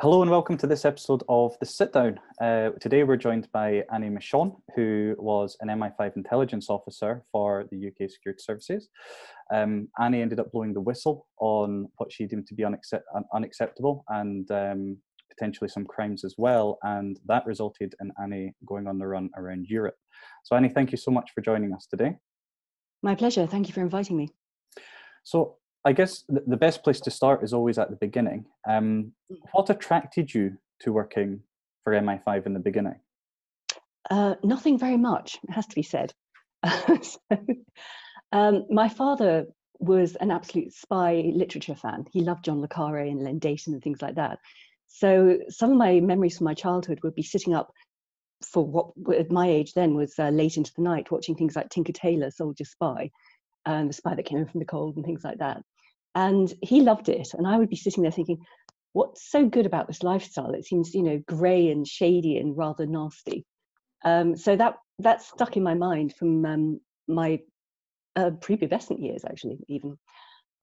Hello and welcome to this episode of The Sit Down. Today we're joined by Machon, who was an MI5 intelligence officer for the UK Security Services. Annie ended up blowing the whistle on what she deemed to be unacceptable and potentially some crimes as well, and that resulted in Annie going on the run around Europe. So Annie, thank you so much for joining us today. My pleasure. Thank you for inviting me. So I guess the best place to start is always at the beginning. What attracted you to working for MI5 in the beginning? Nothing very much, it has to be said. My father was an absolute spy literature fan. He loved John le Carre and Len Deighton and things like that. So some of my memories from my childhood would be sitting up for what at my age then was late into the night, watching things like Tinker Tailor, Soldier Spy, The Spy That Came In From the Cold and things like that. And he loved it. And I would be sitting there thinking, what's so good about this lifestyle? It seems, grey and shady and rather nasty. So that stuck in my mind from my prepubescent years, actually, even.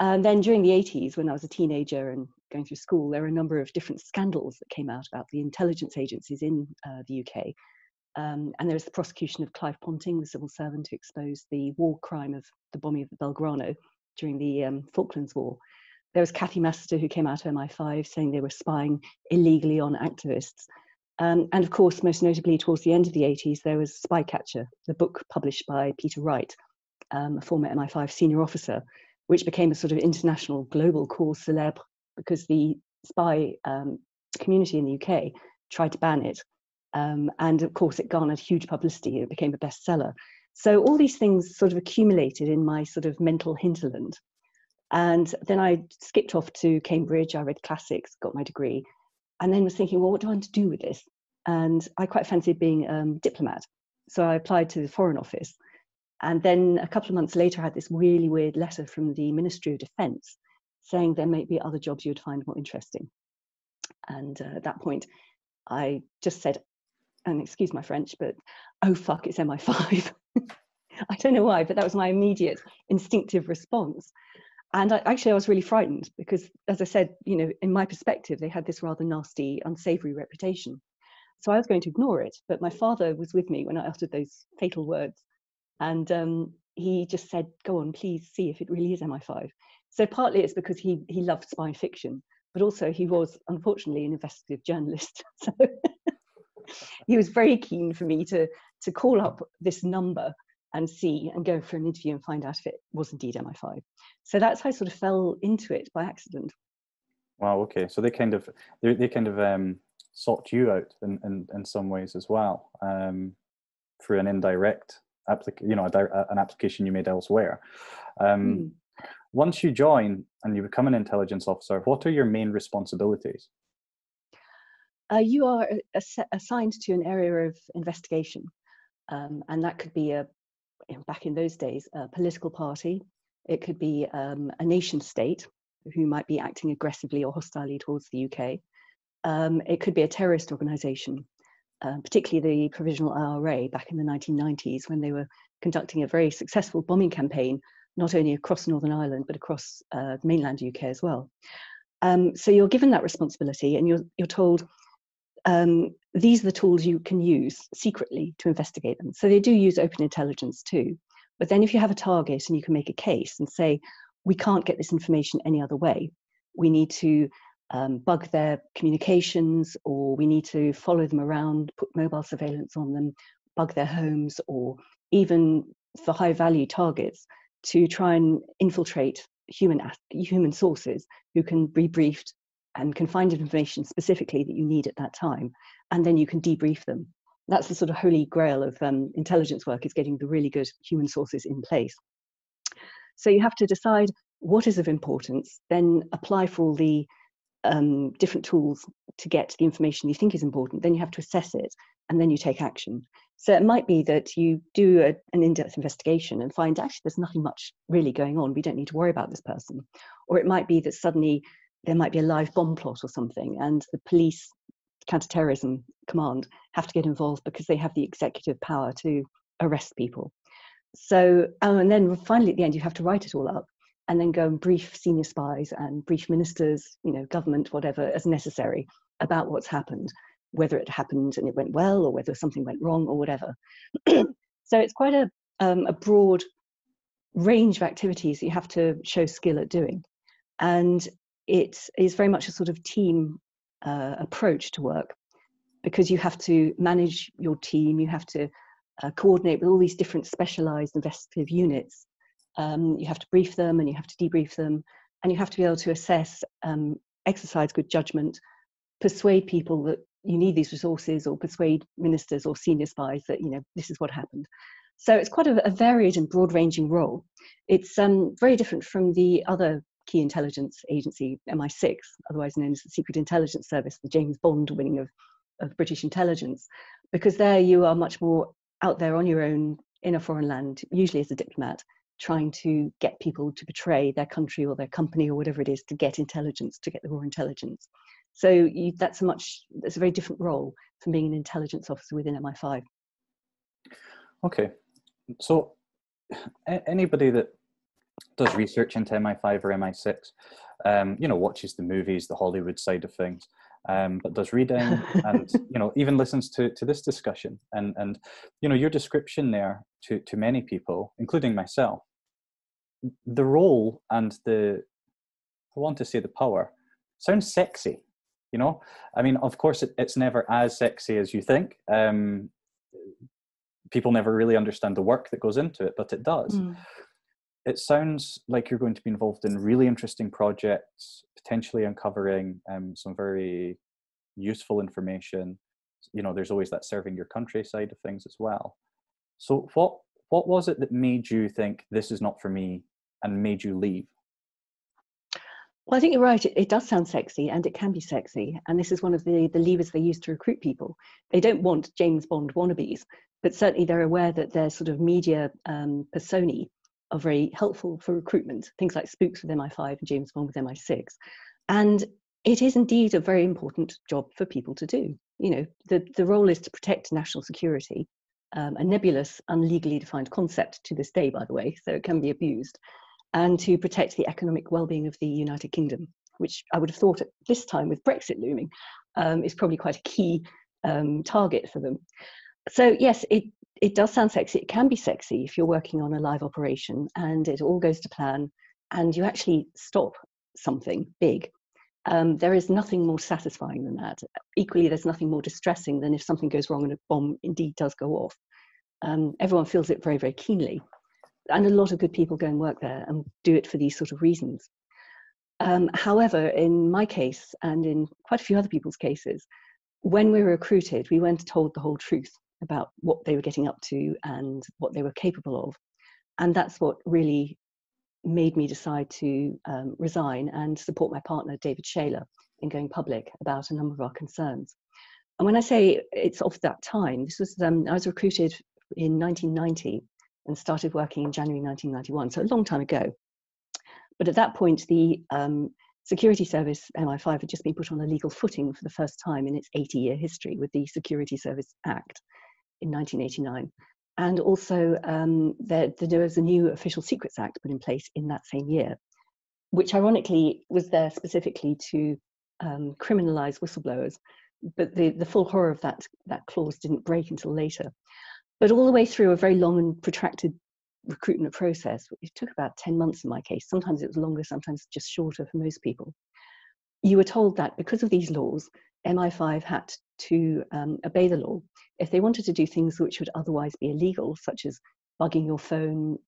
And then during the 80s, when I was a teenager and going through school, there were a number of different scandals that came out about the intelligence agencies in the UK. And there was the prosecution of Clive Ponting, the civil servant who exposed the war crime of the bombing of the Belgrano during the Falklands War. There was Cathy Master, who came out of MI5 saying they were spying illegally on activists. And of course, most notably towards the end of the 80s, there was Spycatcher, the book published by Peter Wright, a former MI5 senior officer, which became a sort of international global cause célèbre because the spy community in the UK tried to ban it. And of course, it garnered huge publicity. It became a bestseller. So all these things sort of accumulated in my sort of mental hinterland. And then I skipped off to Cambridge. I read classics, got my degree, and then was thinking, well, what do I want to do with this? And I quite fancied being a diplomat. So I applied to the Foreign Office. And then a couple of months later, I had this really weird letter from the Ministry of Defence saying there might be other jobs you would find more interesting. And at that point, I just said, and excuse my French, but oh fuck, it's MI5. I don't know why, but that was my immediate instinctive response. And I was really frightened because, as I said, in my perspective, they had this rather nasty, unsavory reputation. So I was going to ignore it, but my father was with me when I uttered those fatal words. And he just said, go on, please see if it really is MI5. So partly it's because he loved spy fiction, but also he was, unfortunately, an investigative journalist. So he was very keen for me to call up this number and see and go for an interview and find out if it was indeed MI5. So that's how I sort of fell into it by accident. Wow. Okay. So they kind of sought you out in some ways as well, through an indirect an application you made elsewhere. Once you join and you become an intelligence officer, what are your main responsibilities? You are assigned to an area of investigation, and that could be back in those days, a political party. It could be a nation state who might be acting aggressively or hostilely towards the UK. It could be a terrorist organisation, particularly the Provisional IRA back in the 1990s when they were conducting a very successful bombing campaign, not only across Northern Ireland, but across the mainland UK as well. So you're given that responsibility and you're told, these are the tools you can use secretly to investigate them. So they do use open intelligence too. But then if you have a target and you can make a case and say, we can't get this information any other way, we need to bug their communications, or we need to follow them around, put mobile surveillance on them, bug their homes, or even for high value targets to try and infiltrate human sources who can be briefed and can find information specifically that you need at that time, and then you can debrief them. That's the sort of holy grail of intelligence work, is getting the really good human sources in place. So you have to decide what is of importance, then apply for all the different tools to get the information you think is important. Then you have to assess it, and then you take action. So it might be that you do an in-depth investigation and find actually there's nothing much really going on. We don't need to worry about this person. Or it might be that suddenly there might be a live bomb plot or something, and the police counterterrorism command have to get involved because they have the executive power to arrest people. So, and then finally at the end, you have to write it all up and then go and brief senior spies and brief ministers, government, whatever, as necessary. about what's happened, whether it happened and it went well, or whether something went wrong, or whatever. So it's quite a broad range of activities that you have to show skill at doing. And it is very much a sort of team approach to work, because you have to manage your team, you have to coordinate with all these different specialized investigative units. You have to brief them and you have to debrief them, and you have to be able to assess, exercise good judgment, persuade people that you need these resources, or persuade ministers or senior spies that, you know, this is what happened. So it's quite a varied and broad-ranging role. It's very different from the other key intelligence agency, MI6, otherwise known as the Secret Intelligence Service, the James Bond winning of British intelligence, because there you are much more out there on your own in a foreign land, usually as a diplomat, trying to get people to betray their country or their company or whatever it is to get intelligence, to get the raw intelligence. So that's a very different role from being an intelligence officer within MI5. Okay, so anybody that does research into MI5 or MI6, you know, watches the movies, the Hollywood side of things, but does reading and, you know, even listens to this discussion and you know, your description there to many people, including myself, the role and I want to say the power, sounds sexy, you know? I mean, of course, it's never as sexy as you think. People never really understand the work that goes into it, but it does. It sounds like you're going to be involved in really interesting projects, potentially uncovering some very useful information. You know, there's always that serving your country side of things as well. So what was it that made you think this is not for me and made you leave? Well, I think you're right. It does sound sexy, and it can be sexy. And this is one of the levers they use to recruit people. They don't want James Bond wannabes, but certainly they're aware that their sort of media personae are very helpful for recruitment. Things like spooks with MI5 and James Bond with MI6. And it is indeed a very important job for people to do. You know, the role is to protect national security, a nebulous, unlegally defined concept to this day, by the way, so it can be abused, and to protect the economic well-being of the United Kingdom, which I would have thought at this time with Brexit looming is probably quite a key target for them. So yes, it does sound sexy. It can be sexy if you're working on a live operation and it all goes to plan and you actually stop something big. There is nothing more satisfying than that. Equally, there's nothing more distressing than if something goes wrong and a bomb indeed does go off. Everyone feels it very, very keenly. And a lot of good people go and work there and do it for these sort of reasons. However, in my case and in quite a few other people's cases, when we were recruited, we weren't told the whole truth about what they were getting up to and what they were capable of. And that's what really made me decide to resign and support my partner, David Shaler, in going public about a number of our concerns. And when I say it's of that time, this was, I was recruited in 1990 and started working in January 1991, so a long time ago. But at that point, the security service, MI5, had just been put on a legal footing for the first time in its 80-year history with the Security Service Act in 1989. And also there was a new Official Secrets Act put in place in that same year, which ironically was there specifically to criminalize whistleblowers. But the full horror of that clause didn't break until later. But all the way through a very long and protracted recruitment process, it took about 10 months in my case. Sometimes it was longer, sometimes just shorter for most people. You were told that because of these laws, MI5 had to obey the law. If they wanted to do things which would otherwise be illegal, such as bugging your phone,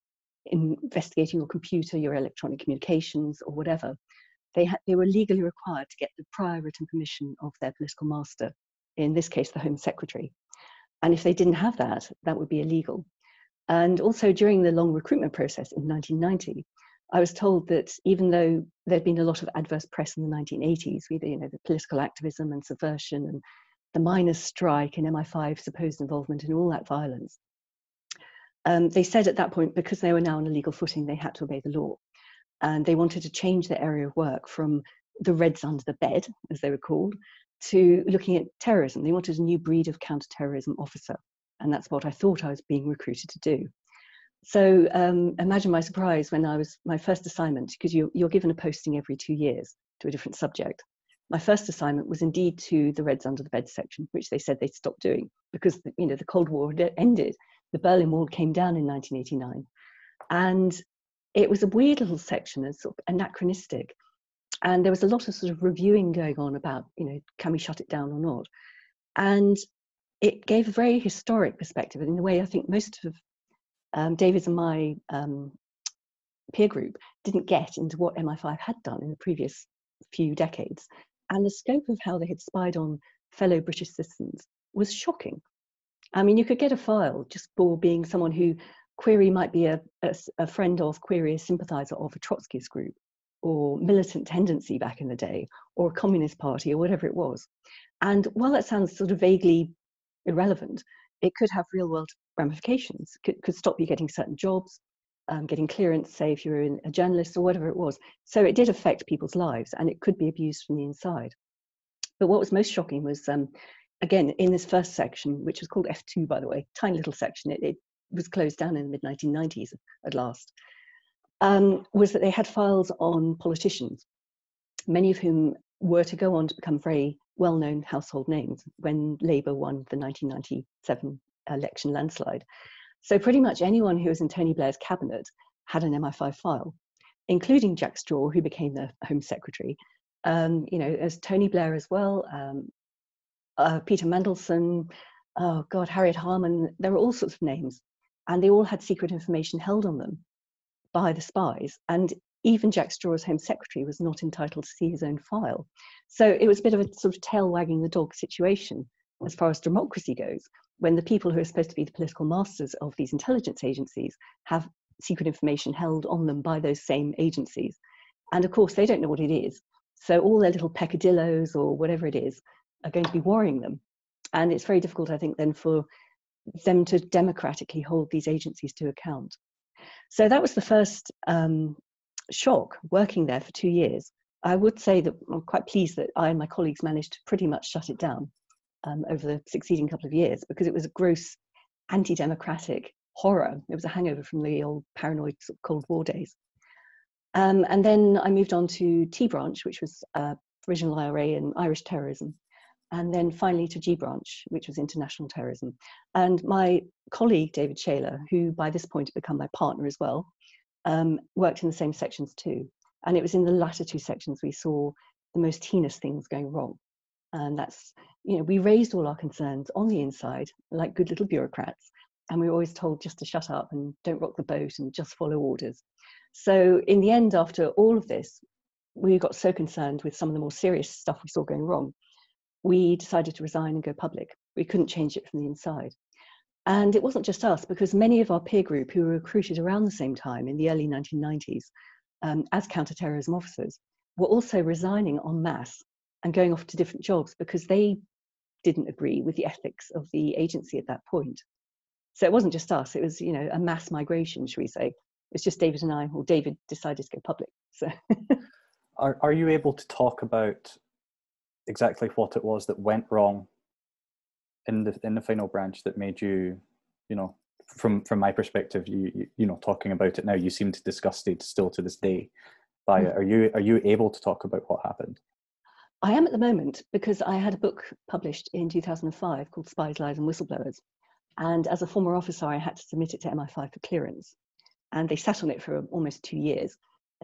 investigating your computer, your electronic communications, or whatever, they were legally required to get the prior written permission of their political master, in this case, the Home Secretary. And if they didn't have that, that would be illegal. And also during the long recruitment process in 1990, I was told that even though there'd been a lot of adverse press in the 1980s, with the political activism and subversion and the miners' strike and MI5's supposed involvement in all that violence, they said at that point, because they were now on a legal footing, they had to obey the law. And they wanted to change their area of work from the Reds under the bed, as they were called, to looking at terrorism. They wanted a new breed of counterterrorism officer. And that's what I thought I was being recruited to do. So imagine my surprise when I was my first assignment, because you're given a posting every 2 years to a different subject. my first assignment was indeed to the Reds Under the Bed section, which they said they'd stopped doing because the Cold War had ended. The Berlin Wall came down in 1989. And it was a weird little section, and sort of anachronistic. And there was a lot of sort of reviewing going on about, can we shut it down or not? And it gave a very historic perspective in the way I think most of David's and my peer group didn't get into what MI5 had done in the previous few decades. And the scope of how they had spied on fellow British citizens was shocking. I mean, you could get a file just for being someone who query might be a friend of, query a sympathizer of a Trotskyist group, or militant tendency back in the day, or a communist party, or whatever it was. And while that sounds sort of vaguely irrelevant, it could have real world ramifications. Could stop you getting certain jobs, getting clearance, say if you're a journalist or whatever it was. So it did affect people's lives, and it could be abused from the inside. But what was most shocking was, again, in this first section, which was called F2, by the way, tiny little section, it was closed down in the mid-1990s at last, was that they had files on politicians, many of whom were to go on to become very well-known household names when Labour won the 1997 election landslide. So pretty much anyone who was in Tony Blair's cabinet had an MI5 file, including Jack Straw, who became the Home Secretary, as Tony Blair as well, Peter Mandelson, Harriet Harman, there were all sorts of names, and they all had secret information held on them by the spies. And even Jack Straw's Home Secretary was not entitled to see his own file. So it was a bit of a sort of tail wagging the dog situation as far as democracy goes, when the people who are supposed to be the political masters of these intelligence agencies have secret information held on them by those same agencies. And of course, they don't know what it is. So all their little peccadillos or whatever it is are going to be worrying them. And it's very difficult, I think, then for them to democratically hold these agencies to account. So that was the first shock, working there for 2 years. I would say that I'm quite pleased that I and my colleagues managed to pretty much shut it down over the succeeding couple of years, because it was a gross anti-democratic horror. It was a hangover from the old paranoid sort of Cold War days. And then I moved on to T branch, which was provisional IRA and Irish terrorism. And then finally to G branch, which was international terrorism. And my colleague, David Shaler, who by this point had become my partner as well, worked in the same sections too. And it was in the latter two sections we saw the most heinous things going wrong. And that's, we raised all our concerns on the inside, like good little bureaucrats. And we were always told just to shut up and don't rock the boat and just follow orders. So in the end, after all of this, we got so concerned with some of the more serious stuff we saw going wrong, we decided to resign and go public. We couldn't change it from the inside. And it wasn't just us, because many of our peer group who were recruited around the same time in the early 1990s as counterterrorism officers were also resigning en masse and going off to different jobs because they didn't agree with the ethics of the agency at that point. So it wasn't just us, it was, a mass migration, should we say. It's just David and I, or David decided to go public. So Are you able to talk about exactly what it was that went wrong in the final branch that made you, from my perspective, you talking about it now, you seem disgusted still to this day by it. Are you able to talk about what happened? I am at the moment, because I had a book published in 2005 called Spies, Lies and Whistleblowers. And as a former officer, I had to submit it to MI5 for clearance. And they sat on it for almost 2 years,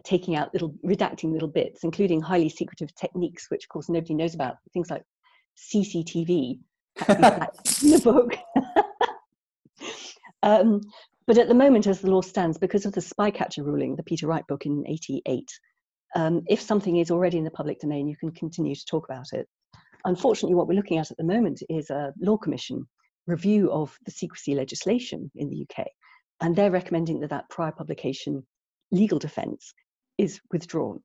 redacting little bits, including highly secretive techniques, which of course nobody knows about, things like CCTV had to be redacted in the book. But at the moment, as the law stands, because of the spycatcher ruling, the Peter Wright book in '88, if something is already in the public domain, you can continue to talk about it. Unfortunately, what we're looking at the moment is a Law Commission review of the secrecy legislation in the UK. And they're recommending that prior publication legal defence is withdrawn.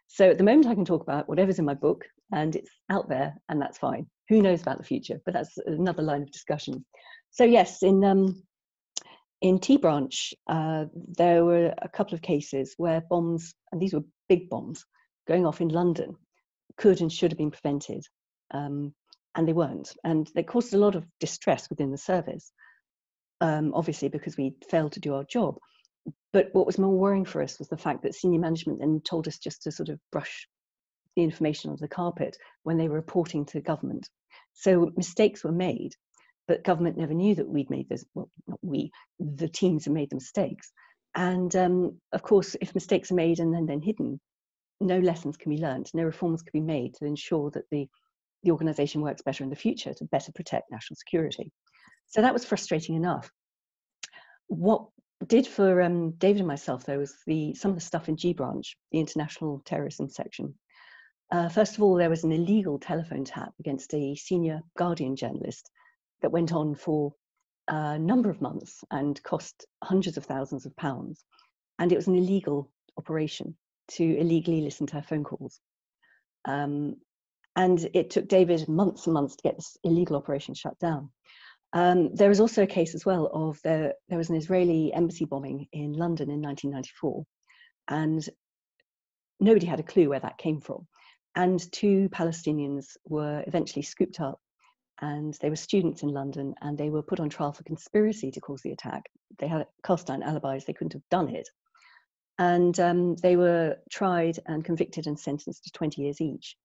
So at the moment I can talk about whatever's in my book, and it's out there, and that's fine. Who knows about the future? But that's another line of discussion. So yes, in T branch, there were a couple of cases where bombs, and these were big bombs, going off in London could and should have been prevented. And they weren't. And they caused a lot of distress within the service, obviously because we failed to do our job. But what was more worrying for us was the fact that senior management then told us just to sort of brush the information under the carpet when they were reporting to government. So mistakes were made, but government never knew that we'd made this. Well, not we, the teams had made the mistakes. And of course, if mistakes are made and then hidden, no lessons can be learned, no reforms can be made to ensure that the organisation works better in the future to better protect national security. So that was frustrating enough. What did for David and myself, though, was some of the stuff in G Branch, the International Terrorism Section. First of all, there was an illegal telephone tap against a senior Guardian journalist that went on for a number of months and cost hundreds of thousands of pounds. And it was an illegal operation to illegally listen to her phone calls. And it took David months and months to get this illegal operation shut down. There was also a case as well of there was an Israeli embassy bombing in London in 1994, and nobody had a clue where that came from. And 2 Palestinians were eventually scooped up, and they were students in London, and they were put on trial for conspiracy to cause the attack. They had cast iron alibis, they couldn't have done it. And they were tried and convicted and sentenced to 20 years each.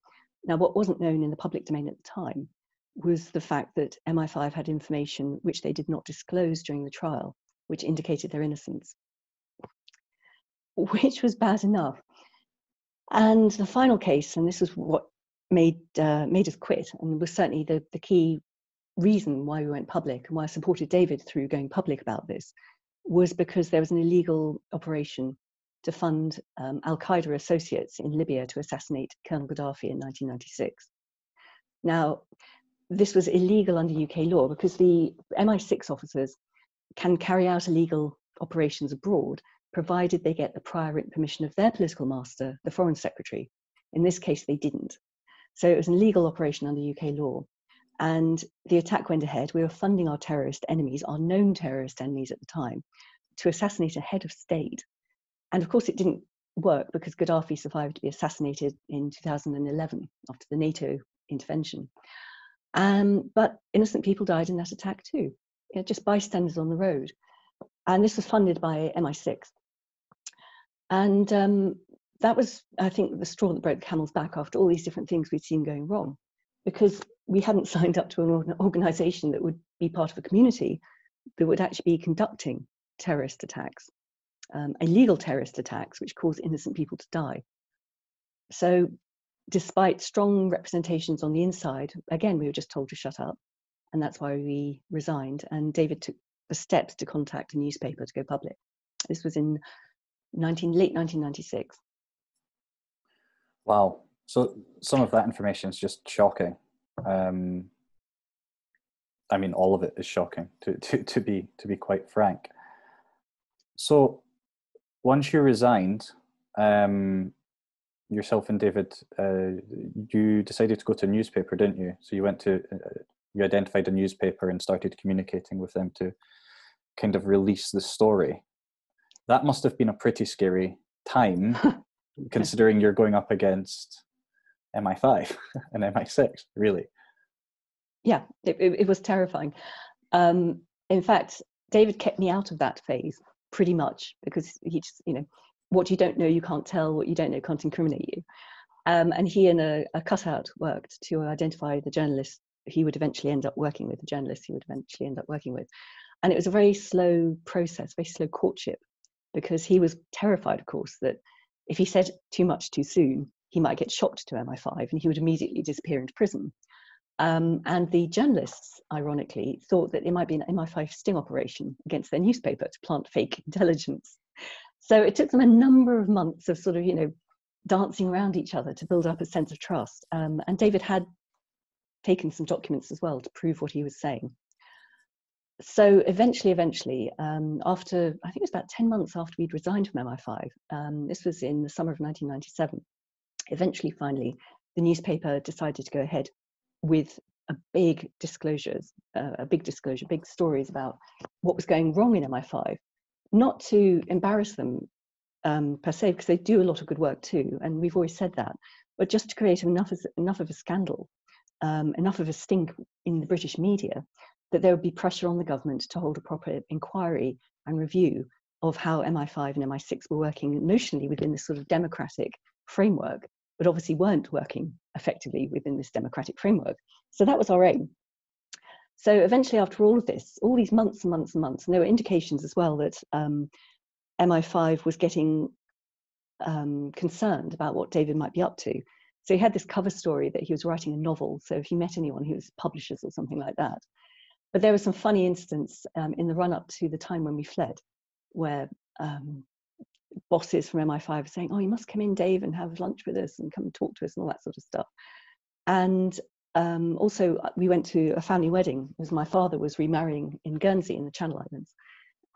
Now, what wasn't known in the public domain at the time was the fact that MI5 had information which they did not disclose during the trial, which indicated their innocence, which was bad enough. And the final case, and this was what made us quit, and was certainly the key reason why we went public and why I supported David through going public about this, was because there was an illegal operation to fund Al-Qaeda associates in Libya to assassinate Colonel Gaddafi in 1996. Now, this was illegal under UK law because the MI6 officers can carry out illegal operations abroad, provided they get the prior written permission of their political master, the Foreign Secretary. In this case, they didn't. So it was an illegal operation under UK law. And the attack went ahead. We were funding our terrorist enemies, our known terrorist enemies at the time, to assassinate a head of state. And of course, it didn't work because Gaddafi survived to be assassinated in 2011 after the NATO intervention. But innocent people died in that attack too, just bystanders on the road. And this was funded by MI6. And that was, I think, the straw that broke the camel's back after all these different things we'd seen going wrong, because we hadn't signed up to an organisation that would be part of a community that would actually be conducting terrorist attacks, illegal terrorist attacks, which cause innocent people to die. So despite strong representations on the inside, again, we were just told to shut up. And that's why we resigned. And David took the steps to contact a newspaper to go public. This was in late 1996. Wow. So some of that information is just shocking. I mean, all of it is shocking, to be quite frank. So once you resigned, yourself and David, you decided to go to a newspaper, didn't you? So you went to, you identified a newspaper and started communicating with them to kind of release the story. That must have been a pretty scary time, considering you're going up against MI5 and MI6, really. Yeah, it was terrifying. In fact, David kept me out of that phase pretty much because he just, what you don't know, you can't tell. What you don't know can't incriminate you. And he and a cutout worked to identify the journalist he would eventually end up working with, And it was a very slow process, very slow courtship, because he was terrified, of course, that if he said too much too soon, he might get shocked to MI5 and he would immediately disappear into prison. And the journalists, ironically, thought that it might be an MI5 sting operation against their newspaper to plant fake intelligence. So it took them a number of months of sort of, dancing around each other to build up a sense of trust. And David had taken some documents as well to prove what he was saying. So eventually, after, I think it was about 10 months after we'd resigned from MI5, this was in the summer of 1997, finally, the newspaper decided to go ahead with big stories about what was going wrong in MI5, not to embarrass them per se, because they do a lot of good work too, and we've always said that, but just to create enough of a scandal, enough of a stink in the British media, that there would be pressure on the government to hold a proper inquiry and review of how MI5 and MI6 were working notionally within this sort of democratic framework, but obviously weren't working effectively within this democratic framework. So that was our aim. So eventually, after all of this, all these months and months and months, and there were indications as well that MI5 was getting concerned about what David might be up to. So he had this cover story that he was writing a novel. So if you met anyone who was publishers or something like that. But there were some funny incidents in the run up to the time when we fled, where bosses from MI5 were saying, "Oh, you must come in, Dave, and have lunch with us and come and talk to us," and all that sort of stuff. And also, we went to a family wedding because my father was remarrying in Guernsey in the Channel Islands.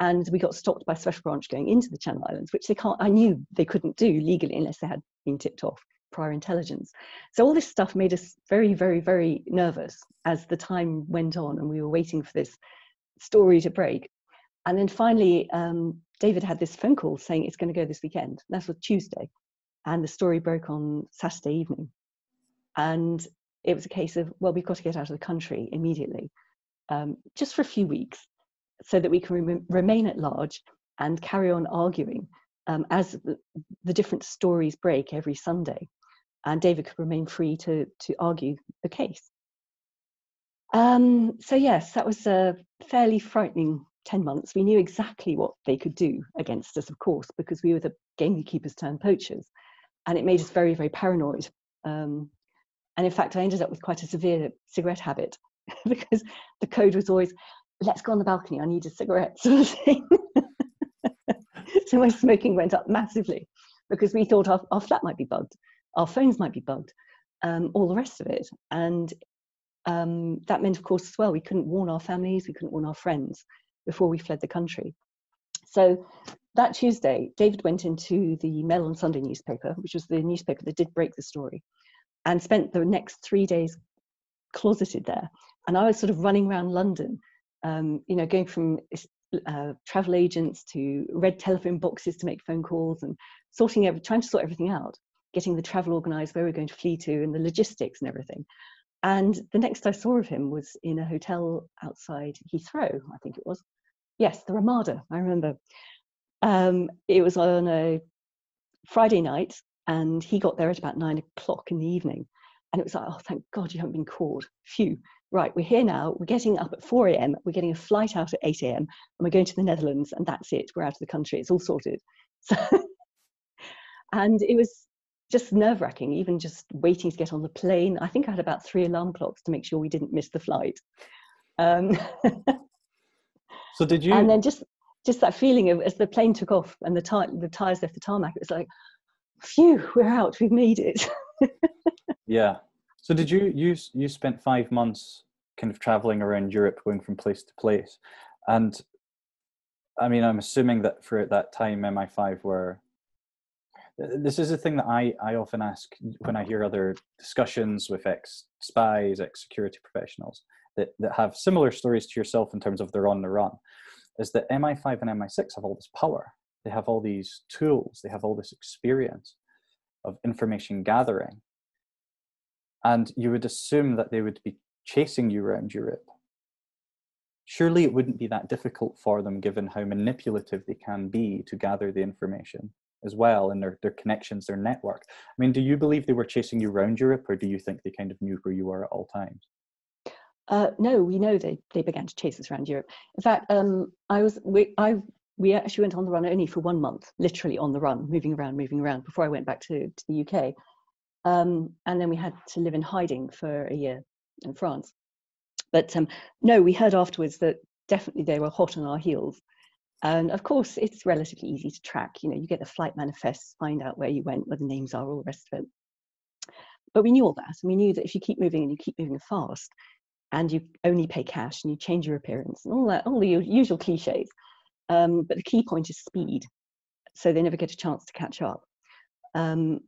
And we got stopped by Special Branch going into the Channel Islands, which I knew they couldn't do legally unless they had been tipped off prior intelligence. So all this stuff made us very, very, very nervous as the time went on and we were waiting for this story to break. And then finally, David had this phone call saying it's going to go this weekend. That was Tuesday. And the story broke on Saturday evening. And it was a case of, well, we've got to get out of the country immediately, just for a few weeks, so that we can remain at large and carry on arguing as the different stories break every Sunday. And David could remain free to argue the case. So yes, that was a fairly frightening 10 months. We knew exactly what they could do against us, of course, because we were the gamekeepers turned poachers. And it made us very, very paranoid. And in fact, I ended up with quite a severe cigarette habit because the code was always, "Let's go on the balcony, I need a cigarette," sort of thing. So my smoking went up massively because we thought our flat might be bugged, our phones might be bugged, all the rest of it. And that meant, of course, as well, we couldn't warn our families, we couldn't warn our friends before we fled the country. So that Tuesday, David went into the Mail on Sunday newspaper, which was the newspaper that did break the story, and spent the next 3 days closeted there. And I was sort of running around London, going from travel agents to red telephone boxes to make phone calls and trying to sort everything out, getting the travel organised, where we were going to flee to and the logistics and everything. And the next I saw of him was in a hotel outside Heathrow, I think it was. Yes, the Ramada, I remember. It was on a Friday night, and he got there at about 9 o'clock in the evening. And it was like, oh, thank God you haven't been caught. Phew. Right, we're here now. We're getting up at 4 a.m. We're getting a flight out at 8 a.m. and we're going to the Netherlands, and that's it. We're out of the country. It's all sorted. So, and it was just nerve-wracking, even just waiting to get on the plane. I think I had about 3 alarm clocks to make sure we didn't miss the flight. So did you? And then just that feeling of, as the plane took off and the tires left the tarmac, it was like, phew, we're out, we've made it. Yeah. So did you spent 5 months kind of traveling around Europe, going from place to place. And I mean, I'm assuming that for at that time, MI5 were, this is a thing that I often ask when I hear other discussions with ex-spies, ex-security professionals that have similar stories to yourself in terms of they're on the run, is that MI5 and MI6 have all this power. They have all these tools. They have all this experience of information gathering. And you would assume that they would be chasing you around Europe. Surely it wouldn't be that difficult for them, given how manipulative they can be to gather the information as well, and their connections, their network. I mean, do you believe they were chasing you around Europe, or do you think they kind of knew where you were at all times? No, we know they began to chase us around Europe. In fact, we actually went on the run only for 1 month, literally on the run, moving around before I went back to the UK. And then we had to live in hiding for a year in France. But no, we heard afterwards that definitely they were hot on our heels. And of course, it's relatively easy to track. You know, you get the flight manifests, find out where you went, where the names are, all the rest of it. But we knew all that. And we knew that if you keep moving and you keep moving fast, and you only pay cash and you change your appearance and all that, all the usual cliches. But the key point is speed. So they never get a chance to catch up. They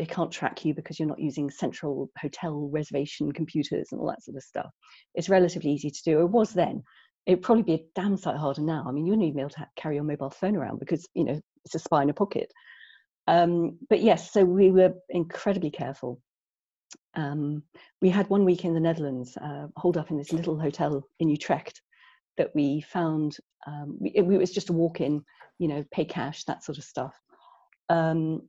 can't track you because you're not using central hotel reservation computers and all that sort of stuff. It's relatively easy to do. It was then. It'd probably be a damn sight harder now. I mean, you wouldn't even be able to carry your mobile phone around because, you know, it's a spy in a pocket. But yes, so we were incredibly careful. We had 1 week in the Netherlands, holed up in this little hotel in Utrecht that we found. It was just a walk-in, you know, pay cash, that sort of stuff. And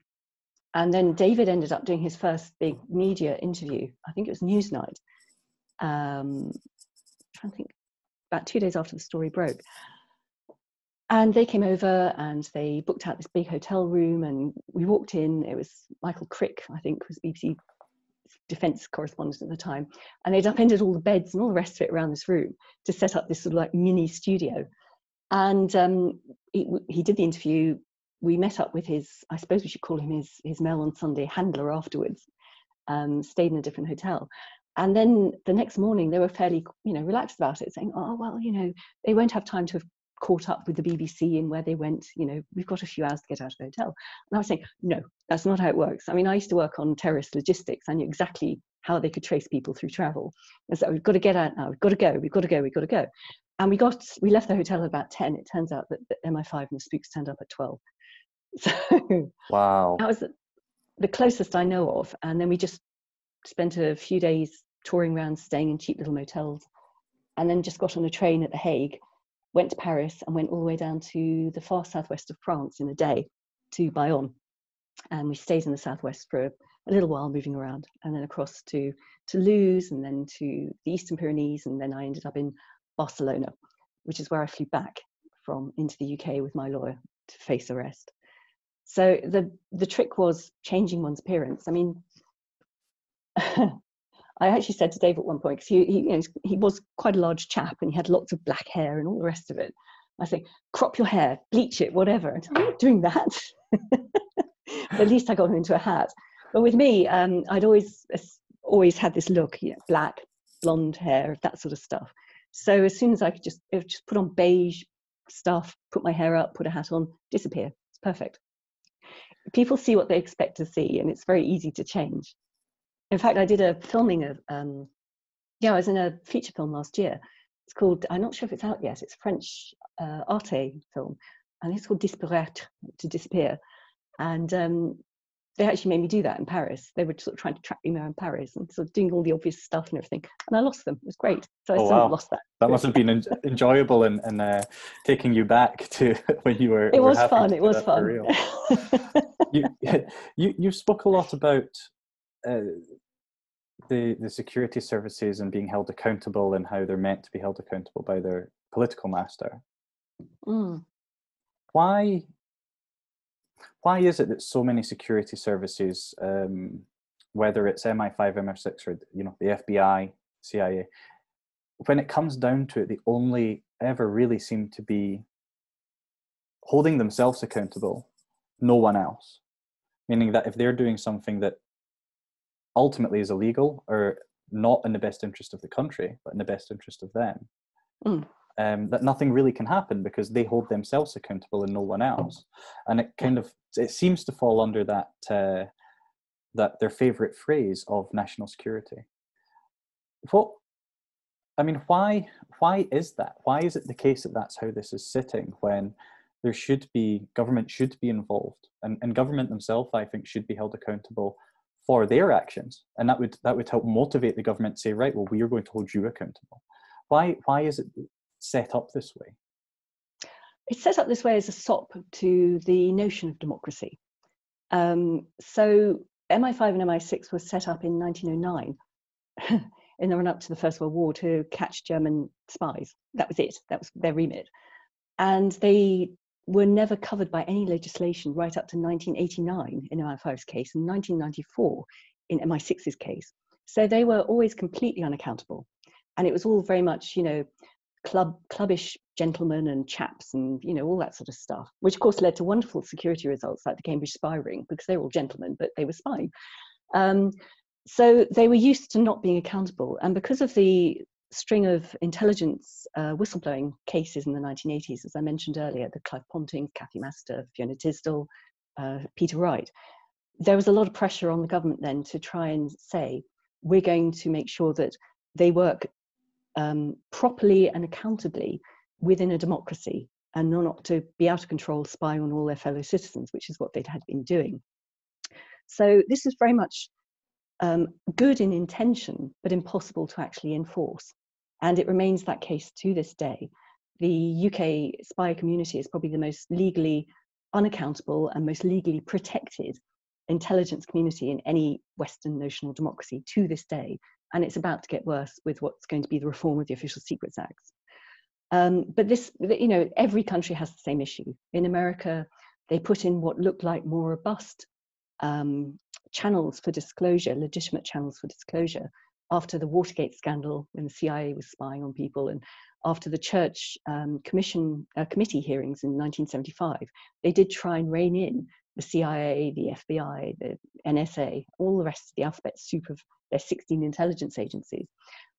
And then David ended up doing his first big media interview. I think it was Newsnight. I'm trying to think, about 2 days after the story broke. And they came over and they booked out this big hotel room, and we walked in. It was Michael Crick, I think, was BBC defence correspondent at the time. And they'd upended all the beds and all the rest of it around this room to set up this sort of like mini studio. And he did the interview. We met up with his, I suppose we should call him his Mail on Sunday handler afterwards, stayed in a different hotel. And then the next morning they were fairly, relaxed about it, saying, oh, well, they won't have time to have caught up with the BBC and where they went, we've got a few hours to get out of the hotel. And I was saying, no, that's not how it works. I mean, I used to work on terrorist logistics. I knew exactly how they could trace people through travel. And so we've got to get out now, we've got to go. And we left the hotel at about 10. It turns out that the MI5 and the spooks turned up at 12. So wow, that was the closest I know of. And then we just spent a few days touring around, staying in cheap little motels, and then just got on a train at The Hague, went to Paris, and went all the way down to the far southwest of France in a day to Bayonne. And we stayed in the southwest for a little while, moving around, and then across to Toulouse, and then to the Eastern Pyrenees, and then I ended up in Barcelona, which is where I flew back from into the UK with my lawyer to face arrest. So the trick was changing one's appearance. I mean, I actually said to Dave at one point, because he was quite a large chap and he had lots of black hair and all the rest of it. I say, crop your hair, bleach it, whatever. And I'm not doing that. But at least I got him into a hat. But with me, I'd always had this look, black, blonde hair, that sort of stuff. So as soon as I could just put on beige stuff, put my hair up, put a hat on, disappear. It's perfect. People see what they expect to see, and it's very easy to change. In fact, I did a filming of, I was in a feature film last year. It's called, I'm not sure if it's out yet, it's a French Arte film, and it's called Disparaître, to disappear. And they actually made me do that in Paris. They were sort of trying to track me around Paris and sort of doing all the obvious stuff and everything. And I lost them. It was great. So I still lost that. That must have been enjoyable and taking you back to when you were. It was fun. It was fun. You spoke a lot about the security services and being held accountable and how they're meant to be held accountable by their political master. Mm. Why is it that so many security services, whether it's MI5, MI6, or the FBI, CIA, when it comes down to it, they only ever really seem to be holding themselves accountable, no one else? Meaning that if they're doing something that ultimately is illegal or not in the best interest of the country, but in the best interest of them, that nothing really can happen because they hold themselves accountable and no one else. And it seems to fall under that their favorite phrase of national security. Why is that? Why is it the case that that's how this is sitting when government should be involved, and government themselves, I think, should be held accountable for their actions, and that would help motivate the government to say, right, well, we are going to hold you accountable. Why is it set up this way? It's set up this way as a sop to the notion of democracy. So MI5 and MI6 was set up in 1909 in the run-up to the First World War to catch German spies. That was it. That was their remit. And they were never covered by any legislation right up to 1989 in MI5's case and 1994 in MI6's case. So they were always completely unaccountable. And it was all very much, clubbish gentlemen and chaps and, all that sort of stuff, which of course led to wonderful security results like the Cambridge spy ring, because they were all gentlemen, but they were spying. So they were used to not being accountable. And because of the string of intelligence whistleblowing cases in the 1980s, as I mentioned earlier, the Clive Ponting, Cathy Master, Fiona Tisdall, Peter Wright, there was a lot of pressure on the government then to try and say, we're going to make sure that they work properly and accountably within a democracy and not to be out of control, spying on all their fellow citizens, which is what they'd had been doing. So this is very much good in intention, but impossible to actually enforce. And it remains that case to this day. The UK spy community is probably the most legally unaccountable and most legally protected intelligence community in any Western notional democracy to this day. And it's about to get worse with what's going to be the reform of the Official Secrets Acts. But this, every country has the same issue. In America, they put in what looked like more robust channels for disclosure, legitimate channels for disclosure, after the Watergate scandal when the CIA was spying on people, and after the Church committee hearings in 1975. They did try and rein in the CIA, the FBI, the NSA, all the rest of the alphabet soup of their 16 intelligence agencies.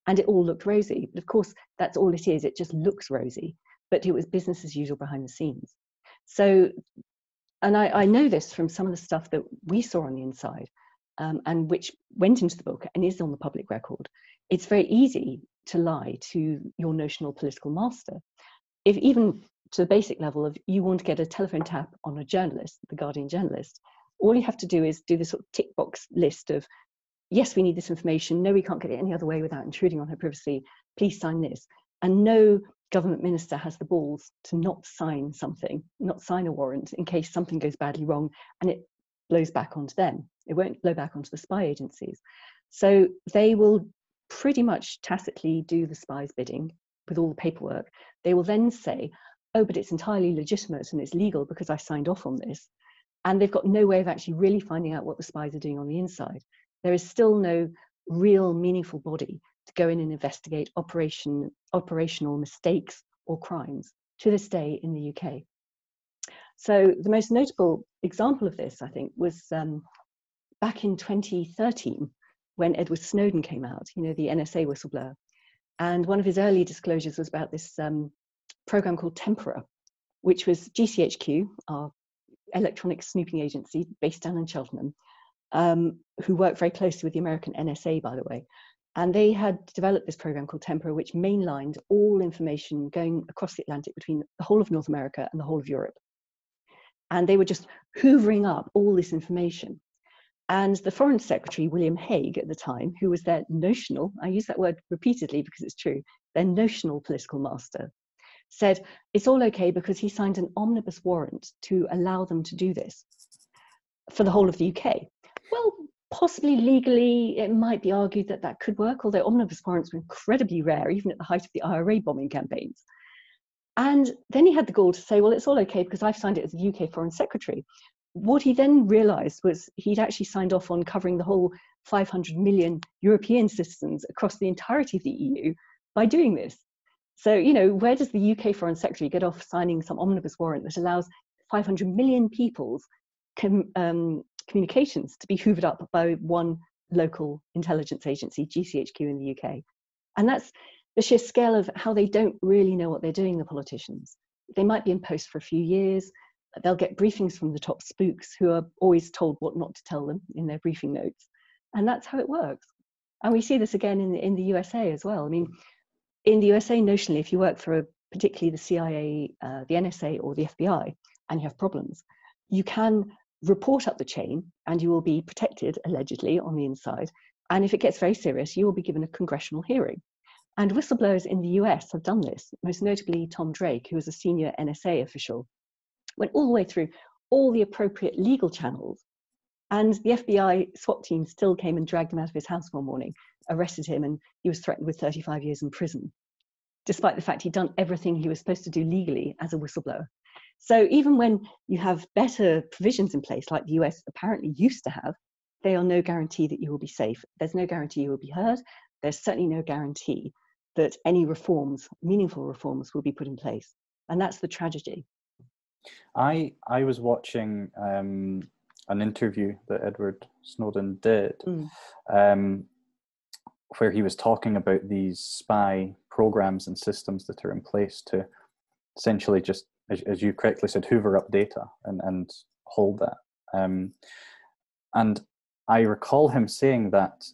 And it all looked rosy. But of course, that's all it is. It just looks rosy. But it was business as usual behind the scenes. So, and I know this from some of the stuff that we saw on the inside, and which went into the book and is on the public record. It's very easy to lie to your notional political master. If even to the basic level of you want to get a telephone tap on a journalist, the Guardian journalist, all you have to do is do this sort of tick box list of, yes, we need this information. No, we can't get it any other way without intruding on her privacy. Please sign this. And no government minister has the balls to not sign something, not sign a warrant in case something goes badly wrong and it blows back onto them. It won't blow back onto the spy agencies. So they will pretty much tacitly do the spy's bidding with all the paperwork. They will then say, oh, but it's entirely legitimate and it's legal because I signed off on this. And they've got no way of actually really finding out what the spies are doing on the inside. There is still no real meaningful body to go in and investigate operational mistakes or crimes to this day in the UK. So the most notable example of this, I think, was back in 2013 when Edward Snowden came out, the NSA whistleblower. And one of his early disclosures was about this program called Tempora, which was GCHQ, our electronic snooping agency based down in Cheltenham, who worked very closely with the American NSA, by the way. And they had developed this program called Tempora, which mainlined all information going across the Atlantic between the whole of North America and the whole of Europe. And they were just hoovering up all this information. And the Foreign Secretary, William Hague, at the time, who was their notional, I use that word repeatedly because it's true, their notional political master, said it's all okay because he signed an omnibus warrant to allow them to do this for the whole of the UK. Well, possibly legally, it might be argued that that could work, although omnibus warrants were incredibly rare, even at the height of the IRA bombing campaigns. And then he had the gall to say, well, it's all okay because I've signed it as the UK Foreign Secretary. What he then realized was he'd actually signed off on covering the whole 500 million European citizens across the entirety of the EU by doing this. So, where does the UK Foreign Secretary get off signing some omnibus warrant that allows 500 million people's communications to be hoovered up by one local intelligence agency, GCHQ in the UK? And that's the sheer scale of how they don't really know what they're doing, the politicians. They might be in post for a few years. They'll get briefings from the top spooks who are always told what not to tell them in their briefing notes. And that's how it works. And we see this again in the USA as well. I mean, in the USA, notionally, if you work for particularly the CIA, the NSA or the FBI, and you have problems, you can report up the chain and you will be protected, allegedly, on the inside. And if it gets very serious, you will be given a congressional hearing. And whistleblowers in the US have done this, most notably Tom Drake, who was a senior NSA official, went all the way through all the appropriate legal channels. And the FBI SWAT team still came and dragged him out of his house one morning, arrested him, and he was threatened with 35 years in prison, despite the fact he'd done everything he was supposed to do legally as a whistleblower. So even when you have better provisions in place, like the US apparently used to have, they are no guarantee that you will be safe. There's no guarantee you will be heard. There's certainly no guarantee that any reforms, meaningful reforms, will be put in place. And that's the tragedy. I was watching an interview that Edward Snowden did, where he was talking about these spy programs and systems that are in place to essentially just, as you correctly said, hoover up data and hold that. And I recall him saying that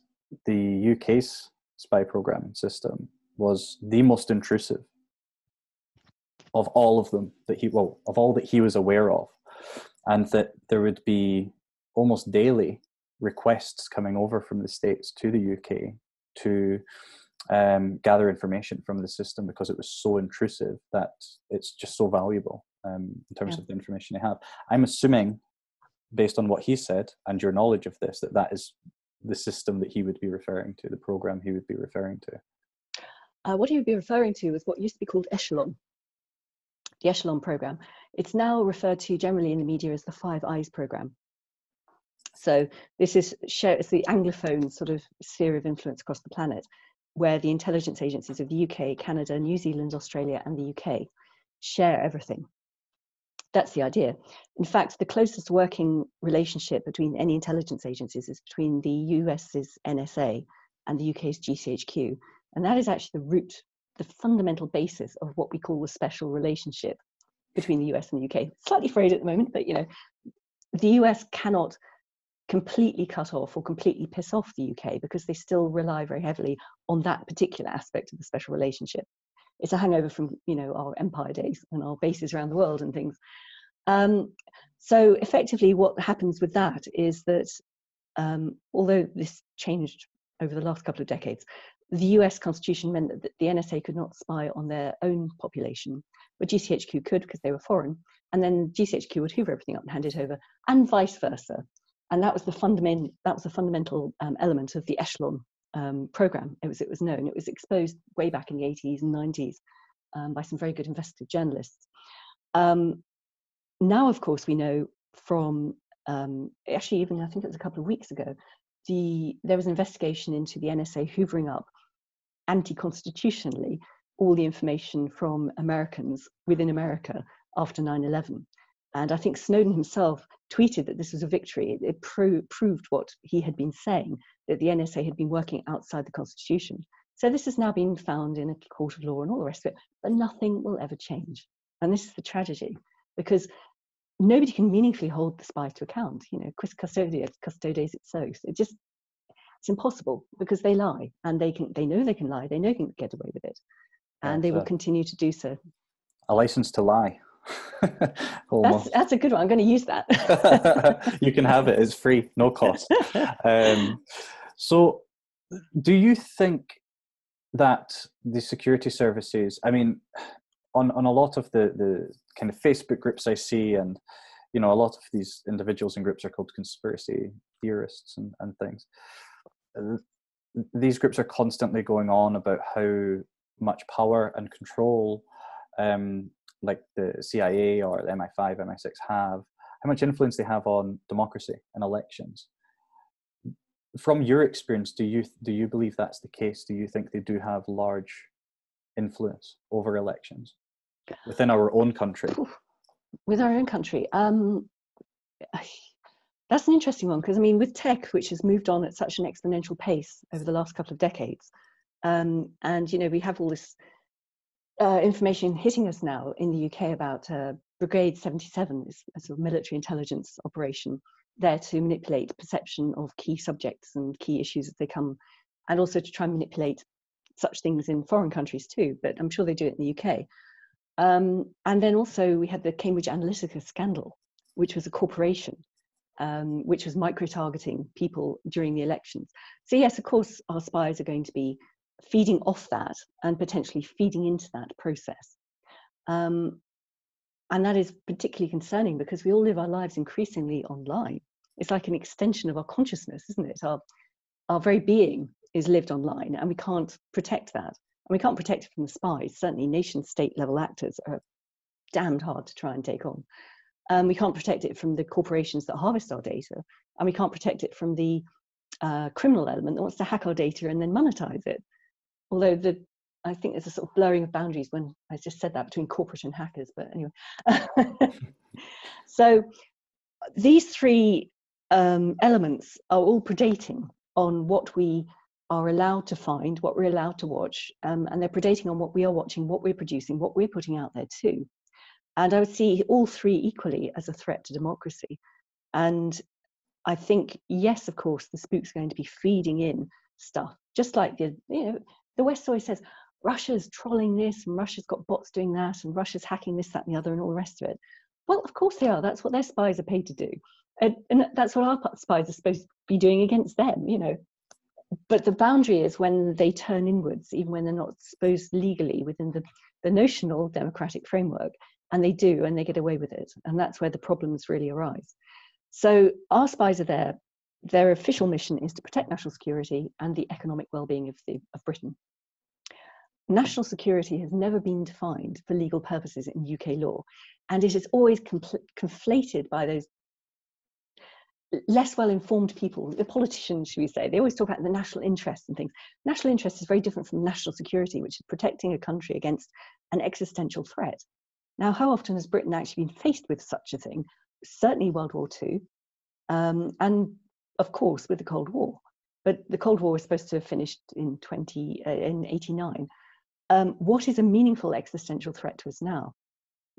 the UK's spy program system was the most intrusive of all of them of all that he was aware of, and that there would be almost daily requests coming over from the States to the UK to gather information from the system because it was so intrusive that it's just so valuable in terms of the information they have. I'm assuming based on what he said and your knowledge of this, that is the system that he would be referring to, the program he would be referring to? What he would be referring to was what used to be called Echelon, the Echelon program. It's now referred to generally in the media as the Five Eyes program. So this is it's the Anglophone sort of sphere of influence across the planet, where the intelligence agencies of the UK, Canada, New Zealand, Australia, and the UK share everything. That's the idea. In fact, the closest working relationship between any intelligence agencies is between the US's NSA and the UK's GCHQ. And that is actually the root, the fundamental basis of what we call the special relationship between the US and the UK. Slightly frayed at the moment, but the US cannot completely cut off or completely piss off the UK because they still rely very heavily on that particular aspect of the special relationship. It's a hangover from our empire days and our bases around the world and things. So effectively what happens with that is that although this changed over the last couple of decades, the US Constitution meant that the NSA could not spy on their own population, but GCHQ could because they were foreign, and then GCHQ would hoover everything up and hand it over, and vice versa. And that was the fundamental element of the Echelon program. It was known. It was exposed way back in the 80s and 90s by some very good investigative journalists. Now, of course, we know from actually even I think it was a couple of weeks ago, there was an investigation into the NSA hoovering up anti-constitutionally all the information from Americans within America after 9/11. And I think Snowden himself tweeted that this was a victory. It proved what he had been saying, that the NSA had been working outside the Constitution. So this has now been found in a court of law and all the rest of it, but nothing will ever change. And this is the tragedy, because nobody can meaningfully hold the spies to account. Quis custodes ipso. It's impossible because they lie, and they know they can lie. They know they can get away with it, and they will continue to do so. A license to lie. That's a good one. I'm going to use that. You can have it. It's free, no cost. So do you think that the security services, I mean, on a lot of the kind of Facebook groups I see, and a lot of these individuals and groups are called conspiracy theorists and things, these groups are constantly going on about how much power and control like the CIA or the MI5, MI6 have, how much influence they have on democracy and elections. From your experience, do you believe that's the case? Do you think they do have large influence over elections within our own country? With our own country, that's an interesting one, because with tech, which has moved on at such an exponential pace over the last couple of decades, and we have all this information hitting us now in the UK about Brigade 77, this sort of military intelligence operation there to manipulate perception of key subjects and key issues as they come, and also to try and manipulate such things in foreign countries too, but I'm sure they do it in the UK. And then also we had the Cambridge Analytica scandal, which was a corporation, which was micro-targeting people during the elections. So yes, of course, our spies are going to be feeding off that and potentially feeding into that process. And that is particularly concerning because we all live our lives increasingly online. It's like an extension of our consciousness, isn't it? Our very being is lived online, and we can't protect that. And we can't protect it from the spies. Certainly nation-state level actors are damned hard to try and take on. We can't protect it from the corporations that harvest our data, and we can't protect it from the criminal element that wants to hack our data and then monetize it. Although I think there's a sort of blurring of boundaries when I just said that between corporate and hackers, but anyway. So these three elements are all predating on what we are allowed to find, what we're allowed to watch, and they're predating on what we are watching, what we're producing, what we're putting out there too. And I would see all three equally as a threat to democracy. And I think, yes, of course, the spooks are going to be feeding in stuff, just like the West always says, Russia's trolling this, and Russia's got bots doing that, and Russia's hacking this, that, and the other, and all the rest of it. Well, of course they are. That's what their spies are paid to do. And that's what our spies are supposed to be doing against them, But the boundary is when they turn inwards, even when they're not supposed legally within the notional democratic framework, and they do, and they get away with it. And that's where the problems really arise. So our spies are there. Their official mission is to protect national security and the economic well-being of Britain. National security has never been defined for legal purposes in UK law, and it is always conflated by those less well-informed people, the politicians, should we say. They always talk about the national interest and things. National interest is very different from national security, which is protecting a country against an existential threat. Now, how often has Britain actually been faced with such a thing? Certainly World War II, and of course with the Cold War. But the Cold War was supposed to have finished in 89. What is a meaningful existential threat to us now?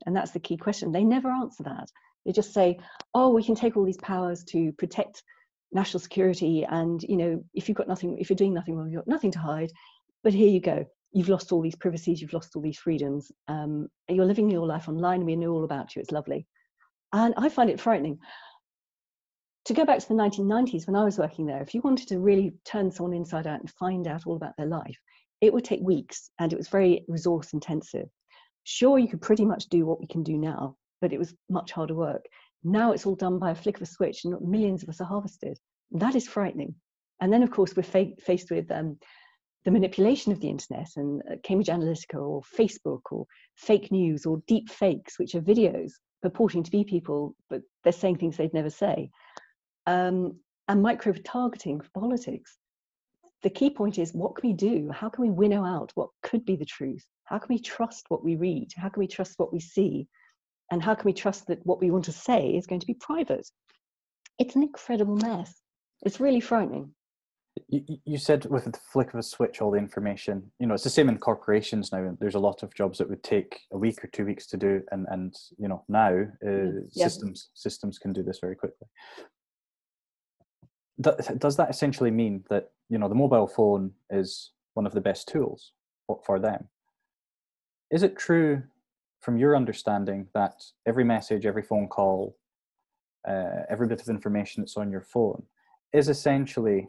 And that's the key question. They never answer that. They just say, oh, we can take all these powers to protect national security, and if you're doing nothing wrong, you've got nothing to hide. But here you go. You've lost all these privacies, you've lost all these freedoms. You're living your life online, we know all about you, it's lovely. And I find it frightening. To go back to the 1990s, when I was working there, if you wanted to really turn someone inside out and find out all about their life, it would take weeks, and it was very resource intensive. Sure, you could pretty much do what we can do now, but it was much harder work. Now it's all done by a flick of a switch, and millions of us are harvested. That is frightening. And then, of course, we're faced with the manipulation of the internet and Cambridge Analytica or Facebook or fake news or deep fakes, which are videos purporting to be people, but they're saying things they'd never say. And micro-targeting for politics. The key point is, what can we do? How can we winnow out what could be the truth? How can we trust what we read? How can we trust what we see? And how can we trust that what we want to say is going to be private? It's an incredible mess. It's really frightening. You said with the flick of a switch, all the information, it's the same in corporations now. There's a lot of jobs that would take a week or 2 weeks to do. And now systems can do this very quickly. Does that essentially mean that, the mobile phone is one of the best tools for them? Is it true, from your understanding, that every message, every phone call, every bit of information that's on your phone is essentially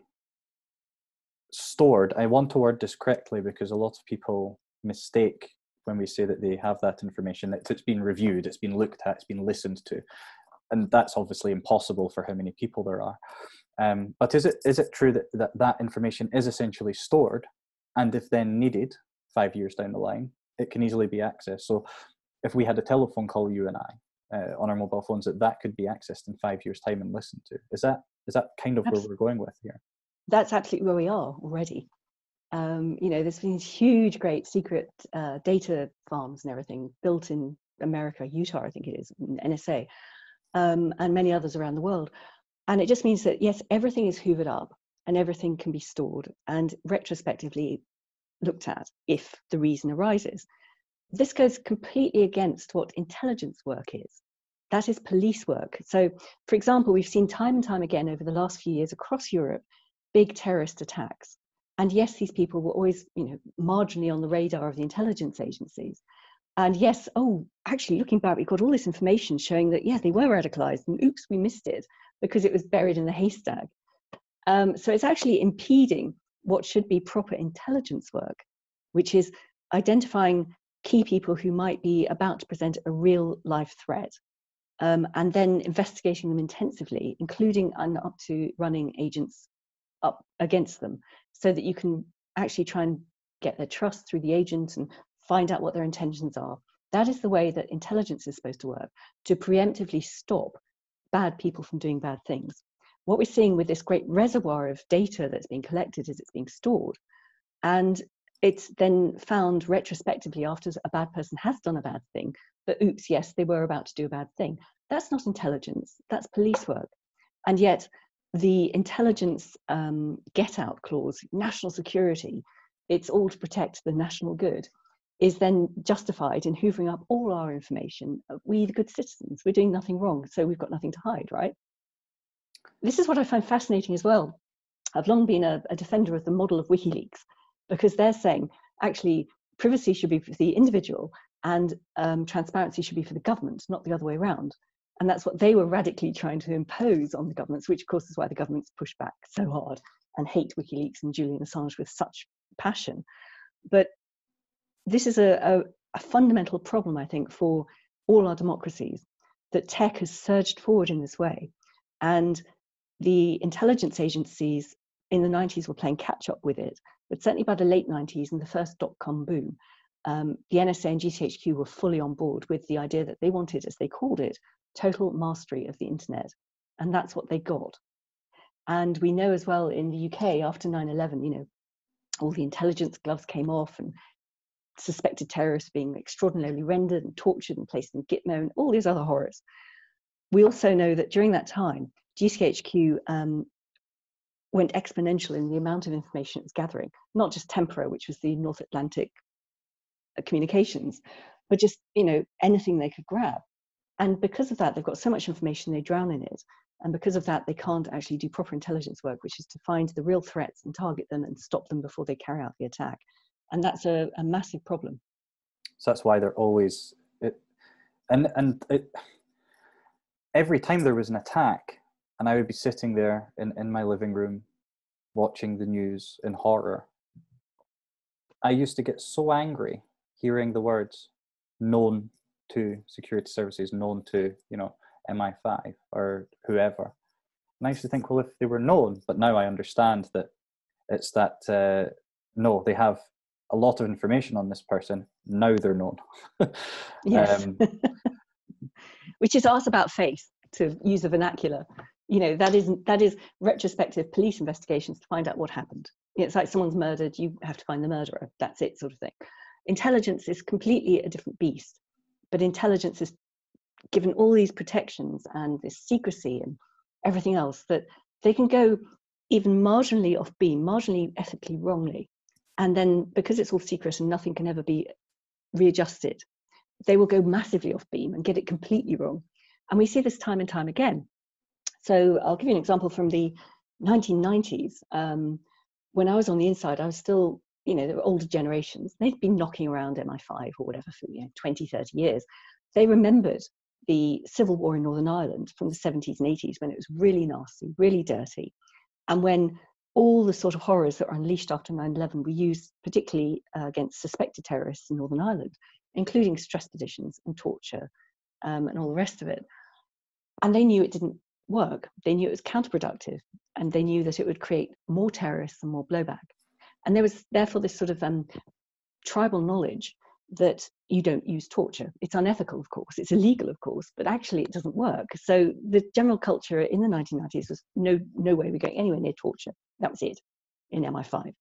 stored? I want to word this correctly because a lot of people mistake when we say that they have that information, that it's been reviewed, it's been looked at, it's been listened to. And that's obviously impossible for how many people there are. But is it true that information is essentially stored, and if then needed 5 years down the line, it can easily be accessed? So if we had a telephone call, you and I, on our mobile phones, that could be accessed in 5 years' time and listened to. Is that kind of where we're going with here? That's absolutely where we are already. There's been huge, great secret data farms and everything built in America, Utah, I think it is, NSA, and many others around the world. And it just means that, yes, everything is hoovered up and everything can be stored and retrospectively looked at if the reason arises. This goes completely against what intelligence work is. That is police work. So, for example, we've seen time and time again over the last few years across Europe, big terrorist attacks. And yes, these people were always, marginally on the radar of the intelligence agencies. And yes, actually, looking back, we've got all this information showing that, yeah, they were radicalized, and oops, we missed it because it was buried in the haystack. So it's actually impeding what should be proper intelligence work, which is identifying key people who might be about to present a real life threat, and then investigating them intensively, including and up to running agents up against them, so that you can actually try and get their trust through the agent and find out what their intentions are. That is the way that intelligence is supposed to work, to preemptively stop bad people from doing bad things. What we're seeing with this great reservoir of data that's being collected is it's being stored, and it's then found retrospectively after a bad person has done a bad thing that, oops, yes, they were about to do a bad thing. That's not intelligence, that's police work. And yet the intelligence get out clause, national security, it's all to protect the national good, is then justified in hoovering up all our information. We, the good citizens, we're doing nothing wrong, so we've got nothing to hide, right? This is what I find fascinating as well. I've long been a defender of the model of WikiLeaks, because they're saying, actually, privacy should be for the individual and transparency should be for the government, not the other way around. And that's what they were radically trying to impose on the governments, which of course is why the governments push back so hard and hate WikiLeaks and Julian Assange with such passion. But this is a fundamental problem, I think, for all our democracies, that tech has surged forward in this way. And the intelligence agencies in the 90s were playing catch up with it. But certainly by the late 90s and the first dot-com boom, the NSA and GCHQ were fully on board with the idea that they wanted, as they called it, total mastery of the internet. And that's what they got. And we know as well in the UK after 9/11, you know, all the intelligence gloves came off and suspected terrorists being extraordinarily rendered and tortured and placed in Gitmo and all these other horrors. We also know that during that time, GCHQ went exponential in the amount of information it was gathering, not just Tempora, which was the North Atlantic communications, but just, you know, anything they could grab. And because of that, they've got so much information, they drown in it. And because of that, they can't actually do proper intelligence work, which is to find the real threats and target them and stop them before they carry out the attack. And that's a massive problem. So that's why they're always, every time there was an attack, and I would be sitting there in my living room watching the news in horror, I used to get so angry hearing the words known to security services, known to, you know, MI5 or whoever. And I used to think, well, if they were known, but now I understand that it's that, no, they have a lot of information on this person. Now they're known. Yes. Which is art about face, to use a vernacular. You know, that is retrospective police investigations to find out what happened. It's like someone's murdered, you have to find the murderer. That's it, sort of thing. Intelligence is completely a different beast, but intelligence is given all these protections and this secrecy and everything else that they can go even marginally off beam, marginally ethically wrongly. And then because it's all secret and nothing can ever be readjusted, they will go massively off beam and get it completely wrong. And we see this time and time again. So I'll give you an example from the 1990s. When I was on the inside, I was still, you know, there were older generations. They'd been knocking around MI5 or whatever for, you know, 20, 30 years. They remembered the civil war in Northern Ireland from the 70s and 80s when it was really nasty, really dirty. And when all the sort of horrors that were unleashed after 9/11 were used particularly against suspected terrorists in Northern Ireland, including stress positions and torture and all the rest of it. And they knew it didn't work. They knew it was counterproductive, and they knew that it would create more terrorists and more blowback. And there was therefore this sort of tribal knowledge that you don't use torture. It's unethical, of course. It's illegal, of course, but actually it doesn't work. So the general culture in the 1990s was no way we're going anywhere near torture. That was it in MI5. And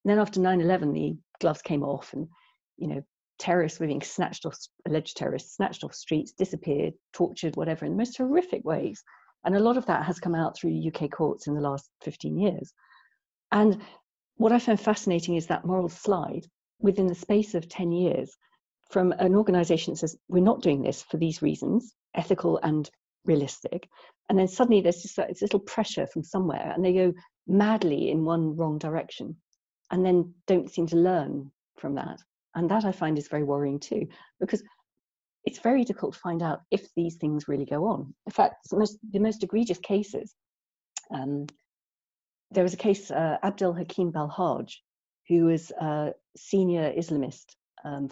then after 9/11, the gloves came off, and, you know, terrorists were being snatched off, alleged terrorists snatched off streets, disappeared, tortured, whatever, in the most horrific ways. And a lot of that has come out through UK courts in the last 15 years. And what I found fascinating is that moral slide within the space of 10 years from an organization that says, we're not doing this for these reasons, ethical and realistic. And then suddenly there's just this little pressure from somewhere, and they go madly in one wrong direction and then don't seem to learn from that. And that I find is very worrying too, because it's very difficult to find out if these things really go on. In fact, the most egregious cases, there was a case, Abdel Hakim Balhaj, who was a senior Islamist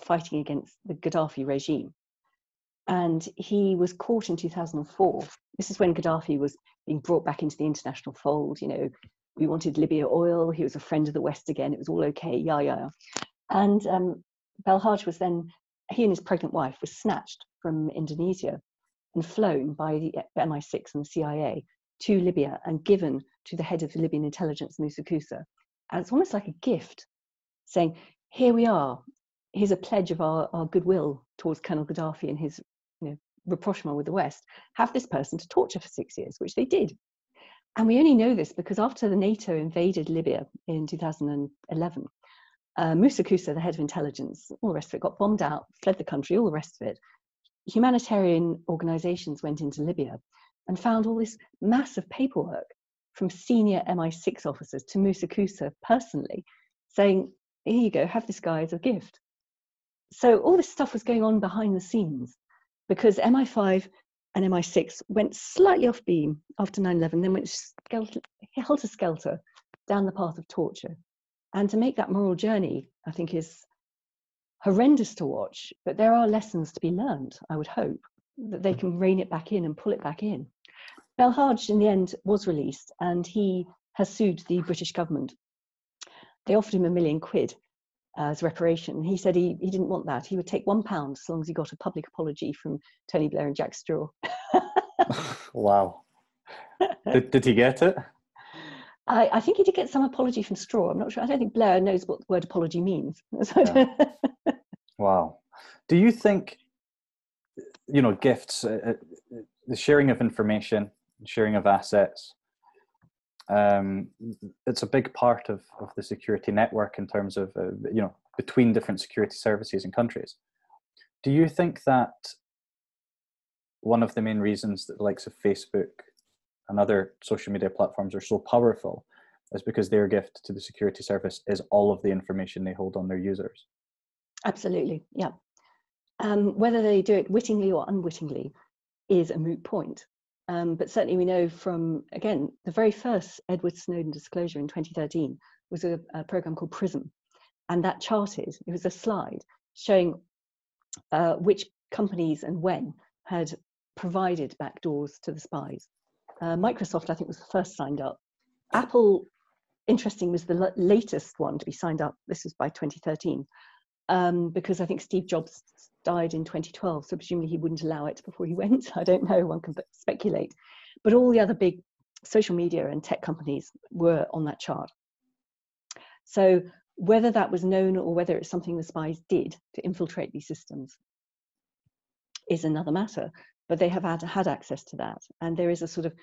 fighting against the Gaddafi regime. And he was caught in 2004. This is when Gaddafi was being brought back into the international fold. You know, we wanted Libya oil. He was a friend of the West again. It was all okay. Yeah. And Balhaj was then, he and his pregnant wife were snatched from Indonesia and flown by the MI6 and the CIA to Libya and given to the head of the Libyan intelligence, Musa Kusa. And it's almost like a gift, saying, here we are. Here's a pledge of our goodwill towards Colonel Gaddafi and his, you know, rapprochement with the West. Have this person to torture for 6 years, which they did. And we only know this because after the NATO invaded Libya in 2011, Musa Kusa, the head of intelligence, all the rest of it, got bombed out, fled the country, all the rest of it. Humanitarian organizations went into Libya and found all this massive paperwork from senior MI6 officers to Musa Kusa personally, saying, here you go, have this guy as a gift. So all this stuff was going on behind the scenes because MI5 and MI6 went slightly off beam after 9/11, then went helter-skelter down the path of torture. And to make that moral journey, I think, is horrendous to watch, but there are lessons to be learned, I would hope, that they can rein it back in and pull it back in. Belhaj, in the end, was released, and he has sued the British government. They offered him £1 million as reparation. He said he didn't want that. He would take £1 as long as he got a public apology from Tony Blair and Jack Straw. Wow. Did he get it? I think he did get some apology from Straw. I'm not sure. I don't think Blair knows what the word apology means. Yeah. Wow. Do you think, gifts, the sharing of information, sharing of assets, it's a big part of the security network in terms of, between different security services and countries. Do you think that one of the main reasons that the likes of Facebook and other social media platforms are so powerful is because their gift to the security service is all of the information they hold on their users? Absolutely, yeah. Whether they do it wittingly or unwittingly is a moot point. But certainly we know from, again, the very first Edward Snowden disclosure in 2013 was a program called PRISM. And that charted, it was a slide showing which companies and when had provided backdoors to the spies. Microsoft, I think, was the first signed up. Apple, interesting, was the latest one to be signed up. This was by 2013, because I think Steve Jobs died in 2012, so presumably he wouldn't allow it before he went. I don't know, one can speculate. But all the other big social media and tech companies were on that chart. So whether that was known or whether it's something the spies did to infiltrate these systems is another matter, but they have had access to that. And there is a sort of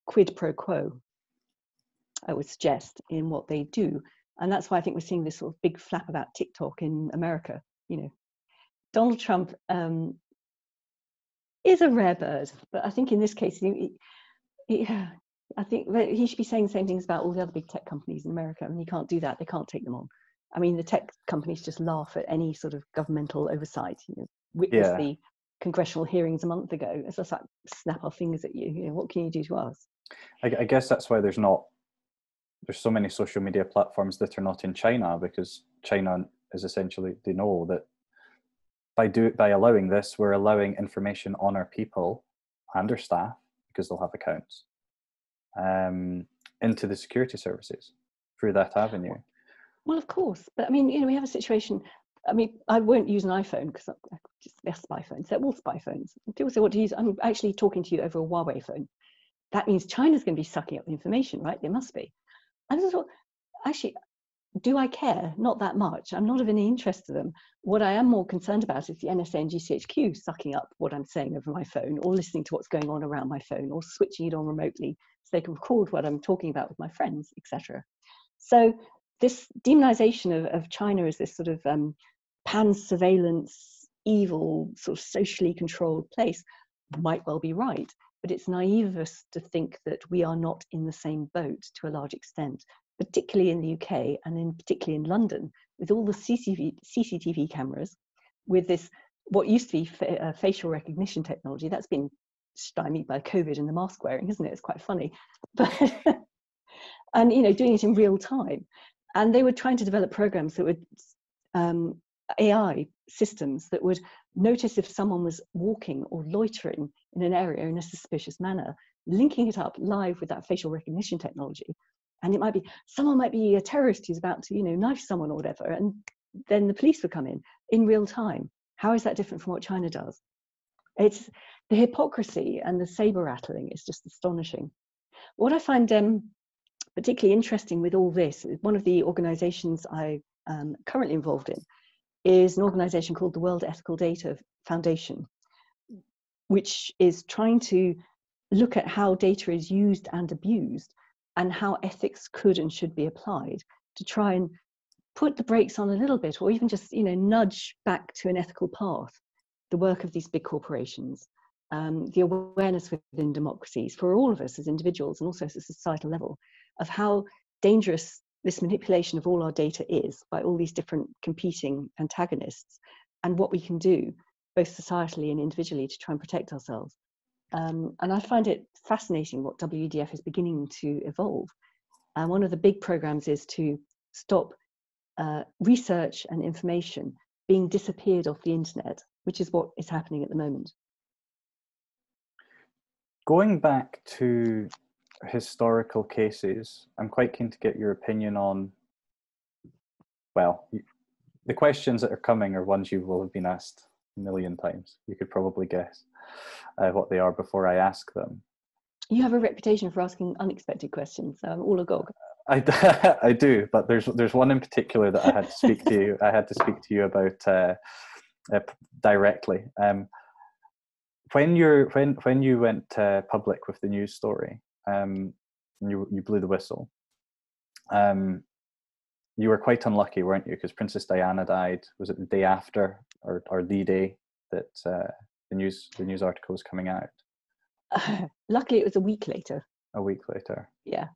quid pro quo, I would suggest, in what they do. And that's why I think we're seeing this sort of big flap about TikTok in America. Donald Trump is a rare bird, but I think in this case, I think that he should be saying the same things about all the other big tech companies in America, and he can't do that. They can't take them on. I mean, the tech companies just laugh at any sort of governmental oversight. Witness the congressional hearings a month ago. It's just like snap our fingers at you. What can you do to us? I guess that's why there's so many social media platforms that are not in China, because China is essentially, they know that by allowing this, we're allowing information on our people and our staff, because they'll have accounts, into the security services through that avenue. Well, of course, but I mean, we have a situation. I mean, I won't use an iPhone because they're spy phones. They're all spy phones. People say what to use. I'm actually talking to you over a Huawei phone. That means China's going to be sucking up the information, right? They must be. I just thought, actually, do I care? Not that much. I'm not of any interest to them. What I am more concerned about is the NSA and GCHQ sucking up what I'm saying over my phone, or listening to what's going on around my phone, or switching it on remotely so they can record what I'm talking about with my friends, etc. So this demonization of China as this sort of pan-surveillance, evil, sort of socially controlled place might well be right, but it's naive of us to think that we are not in the same boat to a large extent, particularly in the UK and particularly in London, with all the CCTV cameras, with this, what used to be facial recognition technology, that's been stymied by COVID and the mask wearing, isn't it? It's quite funny. But and, doing it in real time. And they were trying to develop programs that would, AI systems that would notice if someone was walking or loitering in an area in a suspicious manner, linking it up live with that facial recognition technology. And it might be, someone might be a terrorist who's about to, knife someone or whatever. And then the police would come in real time. How is that different from what China does? It's the hypocrisy and the saber rattling is just astonishing. What I find particularly interesting with all this, one of the organizations I am currently involved in is an organization called the World Ethical Data Foundation, which is trying to look at how data is used and abused and how ethics could and should be applied to try and put the brakes on a little bit, or even just, nudge back to an ethical path the work of these big corporations, the awareness within democracies for all of us as individuals and also at a societal level of how dangerous this manipulation of all our data is by all these different competing antagonists, and what we can do both societally and individually to try and protect ourselves. And I find it fascinating what WEDF is beginning to evolve. And one of the big programs is to stop research and information being disappeared off the internet, which is what is happening at the moment. Going back to historical cases, I'm quite keen to get your opinion on, well, the questions that are coming are ones you will have been asked a million times. You could probably guess what they are before I ask them. You have a reputation for asking unexpected questions, so I'm all agog. I do, but there's one in particular that I had to speak to you. I had to speak to you about directly. When you went public with the news story, you blew the whistle. You were quite unlucky, weren't you? Because Princess Diana died. Was it the day after, or the day that the news article was coming out? Luckily, it was a week later. A week later. Yeah.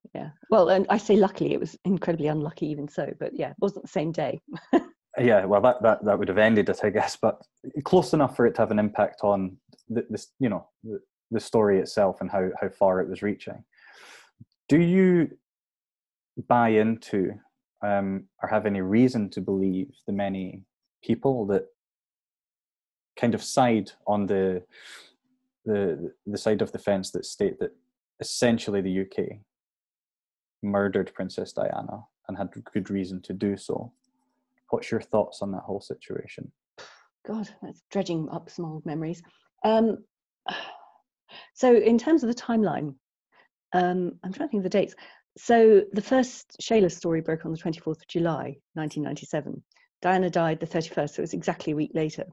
Well, and I say luckily, it was incredibly unlucky even so. But yeah, it wasn't the same day. Yeah, well, that would have ended it, I guess, but close enough for it to have an impact on the story itself and how far it was reaching. Do you buy into or have any reason to believe the many people that kind of side on the side of the fence that state that essentially the UK murdered Princess Diana and had good reason to do so? What's your thoughts on that whole situation? God, that's dredging up some old memories. So in terms of the timeline, I'm trying to think of the dates. So the first Shayla story broke on the 24th of July, 1997. Diana died the 31st, so it was exactly a week later.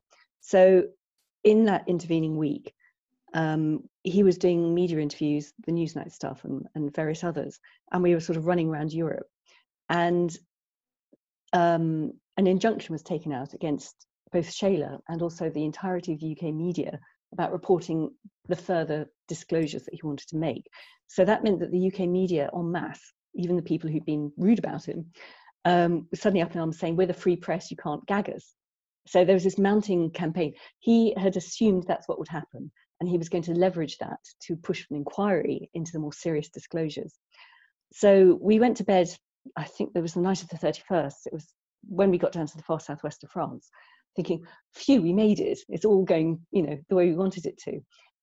So in that intervening week, he was doing media interviews, the Newsnight stuff and various others, and we were sort of running around Europe. And an injunction was taken out against both Shayla and also the entirety of the UK media about reporting the further disclosures that he wanted to make. So that meant that the UK media en masse, even the people who'd been rude about him, was suddenly up in arms saying, we're the free press, you can't gag us. So there was this mounting campaign. He had assumed that's what would happen, and he was going to leverage that to push an inquiry into the more serious disclosures. So we went to bed, I think there was the night of the 31st. It was when we got down to the far southwest of France, thinking, phew, we made it. It's all going, the way we wanted it to.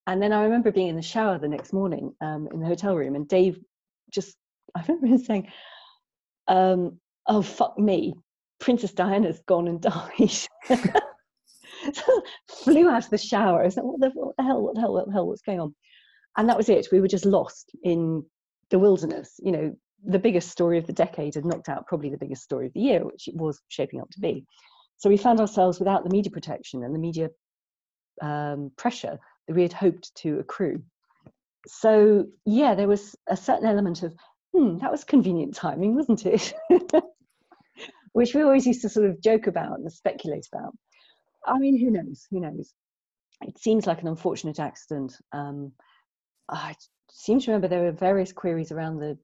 And then I remember being in the shower the next morning in the hotel room, and Dave I remember him saying, oh, fuck me, Princess Diana's gone and died. So flew out of the shower. I was like, what the hell, what's going on? And that was it. We were just lost in the wilderness. The biggest story of the decade had knocked out probably the biggest story of the year, which it was shaping up to be. So we found ourselves without the media protection and the media pressure that we had hoped to accrue. So yeah, there was a certain element of, that was convenient timing, wasn't it? Which we always used to sort of joke about and speculate about. I mean, who knows? It seems like an unfortunate accident. I seem to remember there were various queries around the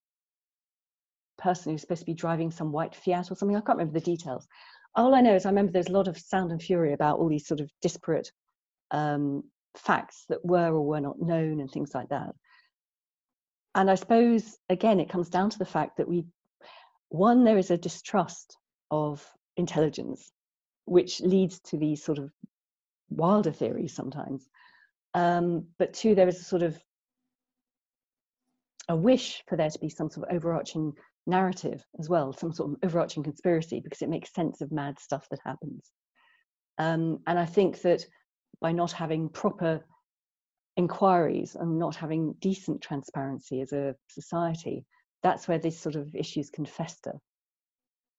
person who's supposed to be driving some white Fiat or something. I can't remember the details. All I know is I remember there's a lot of sound and fury about all these sort of disparate facts that were or were not known and things like that. And I suppose, again, it comes down to the fact that there is a distrust of intelligence, which leads to these sort of wilder theories sometimes. But two, there is a sort of a wish for there to be some sort of overarching narrative as well, some sort of overarching conspiracy, because it makes sense of mad stuff that happens. And I think that by not having proper inquiries and not having decent transparency as a society, that's where these sort of issues can fester.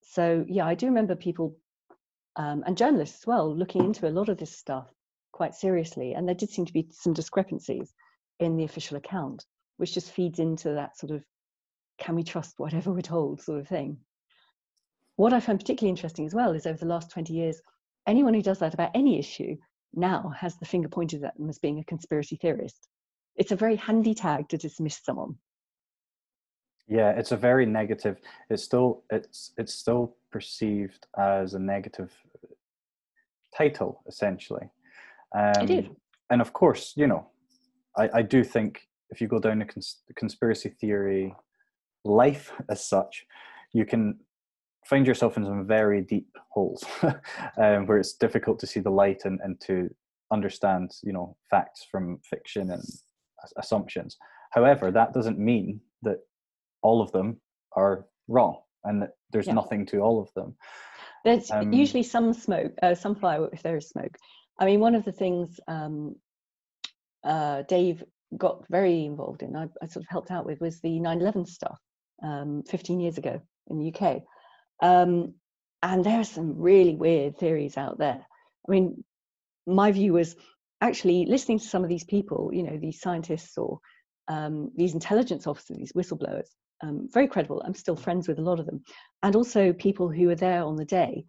So yeah, I do remember people and journalists as well looking into a lot of this stuff quite seriously, and there did seem to be some discrepancies in the official account, which just feeds into that sort of, can we trust whatever we're told sort of thing. What I find particularly interesting as well is over the last 20 years, anyone who does that about any issue now has the finger pointed at them as being a conspiracy theorist. It's a very handy tag to dismiss someone. Yeah, it's a very negative. It's still perceived as a negative title, essentially. It is. And of course, I do think if you go down a conspiracy theory life as such, you can find yourself in some very deep holes where it's difficult to see the light and to understand, facts from fiction assumptions. However, that doesn't mean that all of them are wrong and that there's nothing to all of them. There's usually some smoke, some fire if there is smoke. I mean, one of the things Dave got very involved in, I sort of helped out with, was the 9/11 stuff 15 years ago in the UK. And there are some really weird theories out there. I mean, my view was actually listening to some of these people, you know, these scientists or these intelligence officers, these whistleblowers, very credible. I'm still friends with a lot of them. And also people who were there on the day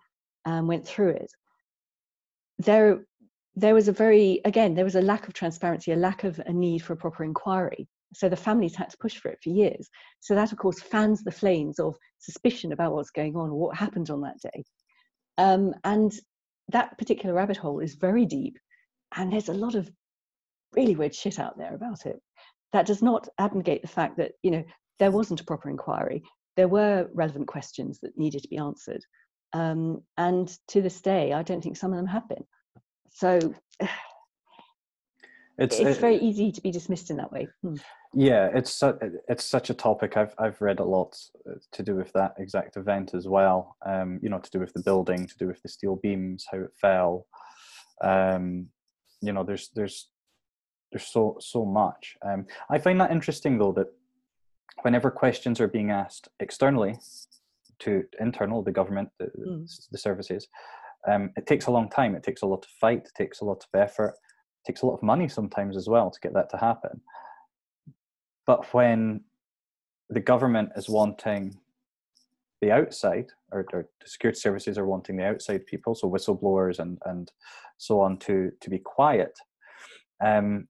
and went through it. There was there was a lack of transparency, a lack of a need for a proper inquiry. So the families had to push for it for years. So that, of course, fans the flames of suspicion about what's going on or what happened on that day. And that particular rabbit hole is very deep. And there's a lot of really weird shit out there about it. That does not abnegate the fact that, you know, there wasn't a proper inquiry. There were relevant questions that needed to be answered. And to this day, I don't think some of them have been. So it's very easy to be dismissed in that way. Yeah, it's such a topic. I've read a lot to do with that exact event as well. You know, to do with the building, to do with the steel beams, how it fell. You know, there's so much. I find that interesting though, that whenever questions are being asked externally to the government, the services, it takes a long time. It takes a lot of fight. It takes a lot of effort. It takes a lot of money sometimes as well to get that to happen. But when the government is wanting the outside, or the security services are wanting the outside people, so whistleblowers and so on, to be quiet, that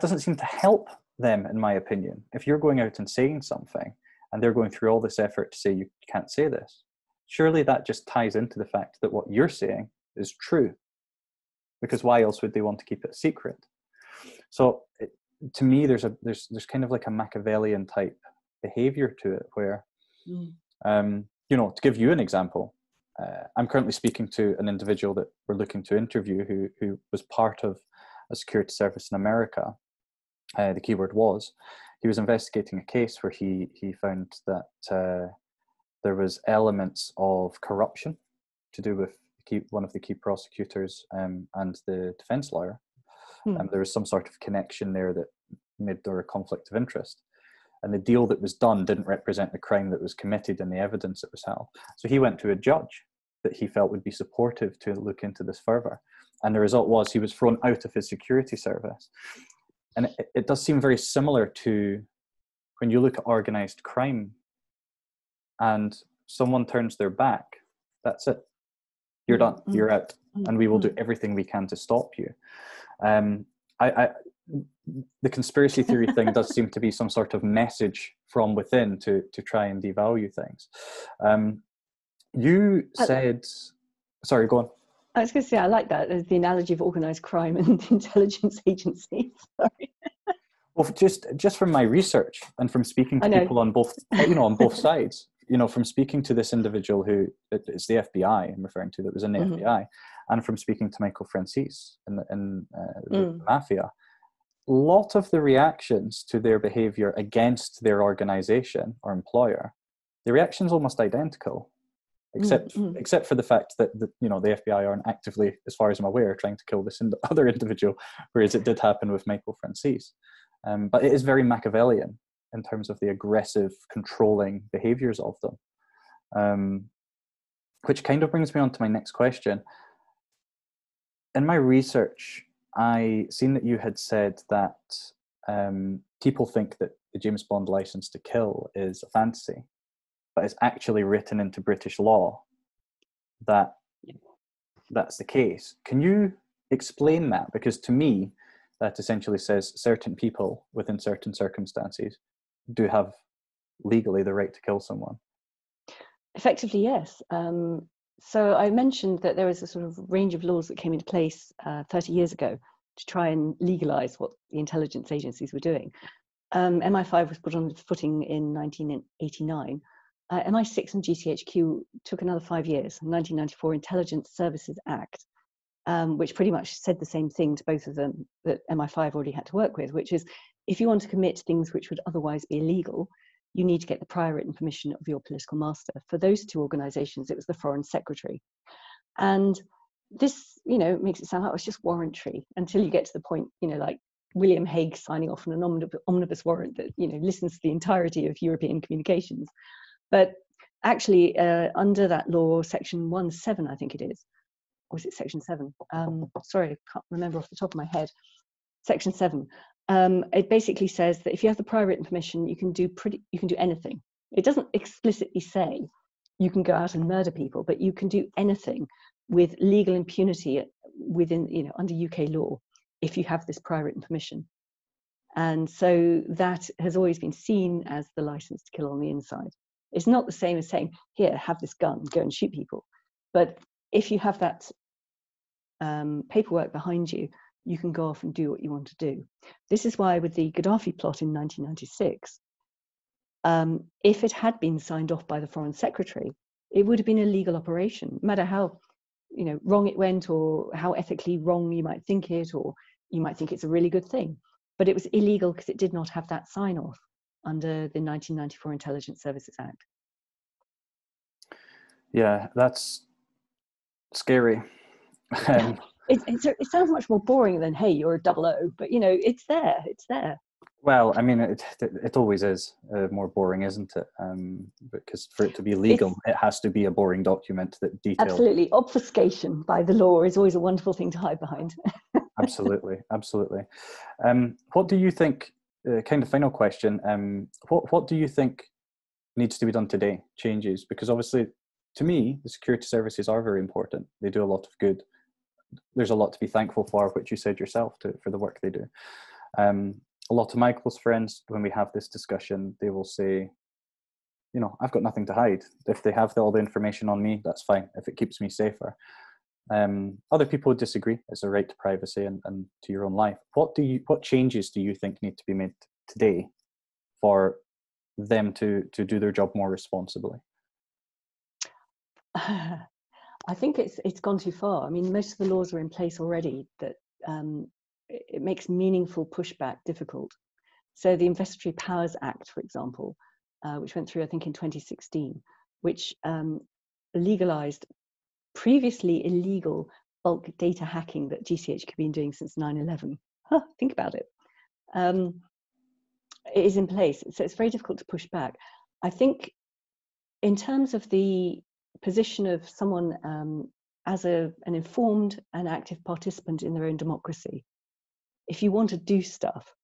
doesn't seem to help them, in my opinion. If you're going out and saying something, and they're going through all this effort to say you can't say this, surely that just ties into the fact that what you're saying is true. Because why else would they want to keep it a secret? So to me, there's kind of like a Machiavellian type behavior to it, where, you know, to give you an example, I'm currently speaking to an individual that we're looking to interview who was part of a security service in America. The keyword was, he was investigating a case where he found that there was elements of corruption to do with one of the key prosecutors and the defense lawyer. There was some sort of connection there that made there a conflict of interest. And the deal that was done didn't represent the crime that was committed and the evidence that was held. So he went to a judge that he felt would be supportive to look into this further. And the result was he was thrown out of his security service. And it does seem very similar to when you look at organized crime and someone turns their back, that's it. You're done, you're out, and we will do everything we can to stop you. The conspiracy theory thing does seem to be some sort of message from within to try and devalue things. You said, sorry, go on. I was going to say, I like that, the analogy of organized crime and intelligence agencies. Sorry. Well, just from my research and from speaking to people on both, you know, on both sides, you know, from speaking to this individual who it's the FBI I'm referring to, that was in the FBI, and from speaking to Michael Francis in the mafia, a lot of the reactions to their behavior against their organization or employer, the reaction's almost identical. Except for the fact that you know, the FBI aren't actively, as far as I'm aware, trying to kill this other individual, whereas it did happen with Michael Francis. But it is very Machiavellian in terms of the aggressive, controlling behaviors of them. Which kind of brings me on to my next question. In my research, I seen that you had said that people think that the James Bond License to Kill is a fantasy, but it's actually written into British law that that's the case. Can you explain that? Because to me, that essentially says certain people within certain circumstances do have legally the right to kill someone. Effectively, yes. So I mentioned that there was a sort of range of laws that came into place 30 years ago to try and legalize what the intelligence agencies were doing. MI5 was put on footing in 1989. MI6 and GCHQ took another 5 years. 1994 Intelligence Services Act which pretty much said the same thing to both of them that MI5 already had to work with, which is if you want to commit things which would otherwise be illegal, you need to get the prior written permission of your political master. For those two organizations, it was the Foreign Secretary. And this, makes it sound like it's just warrantry until you get to the point, like William Hague signing off on an omnibus warrant that, listens to the entirety of European communications. But actually, under that law, section 1.7, I think it is, or is it section 7? Sorry, I can't remember off the top of my head. Section 7. It basically says that if you have the prior written permission, you can do anything. It doesn't explicitly say you can go out and murder people, but you can do anything with legal impunity within, under UK law, if you have this prior written permission. And so that has always been seen as the license to kill on the inside. It's not the same as saying, here, have this gun, go and shoot people. But if you have that paperwork behind you, you can go off and do what you want to do. This is why with the Gaddafi plot in 1996, if it had been signed off by the Foreign Secretary, it would have been a legal operation, no matter how wrong it went or how ethically wrong you might think it, or you might think it's a really good thing. But it was illegal because it did not have that sign off under the 1994 Intelligence Services Act. Yeah, that's scary. It sounds much more boring than, hey, you're a 00, but it's there. Well, I mean, it always is more boring, isn't it? Because for it to be legal, it has to be a boring document that details. Absolutely. Obfuscation by the law is always a wonderful thing to hide behind. Absolutely. What do you think, kind of final question, what do you think needs to be done today, changes? Because obviously, to me, the security services are very important. They do a lot of good. There's a lot to be thankful for, which you said yourself, for the work they do. A lot of my close friends, when we have this discussion, they will say, I've got nothing to hide. If they have all the information on me, that's fine, if it keeps me safer. Other people would disagree. It's a right to privacy and to your own life. What changes do you think need to be made today for them to do their job more responsibly? I think it's gone too far. I mean, most of the laws are in place already that it makes meaningful pushback difficult. So the Investigatory Powers Act, for example, which went through, I think, in 2016, which legalized previously illegal bulk data hacking that GCHQ had been doing since 9/11. Think about it. It is in place, so it's very difficult to push back. I think in terms of the position of someone as an informed and active participant in their own democracy, if you want to do stuff,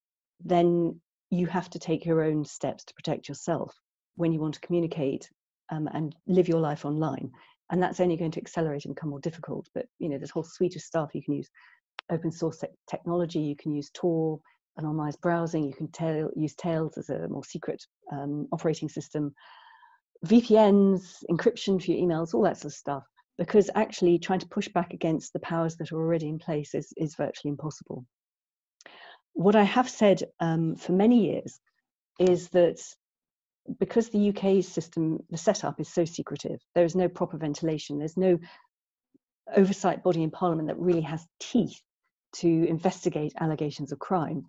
then you have to take your own steps to protect yourself when you want to communicate and live your life online. And that's only going to accelerate and become more difficult. But there's a whole suite of stuff. You can use open source technology, you can use Tor, anonymized browsing, you can use Tails as a more secret operating system, VPNs, encryption for your emails, all that sort of stuff. Because actually trying to push back against the powers that are already in place is virtually impossible. What I have said for many years is that because the UK system, the setup is so secretive, there is no proper ventilation, there's no oversight body in Parliament that really has teeth to investigate allegations of crime.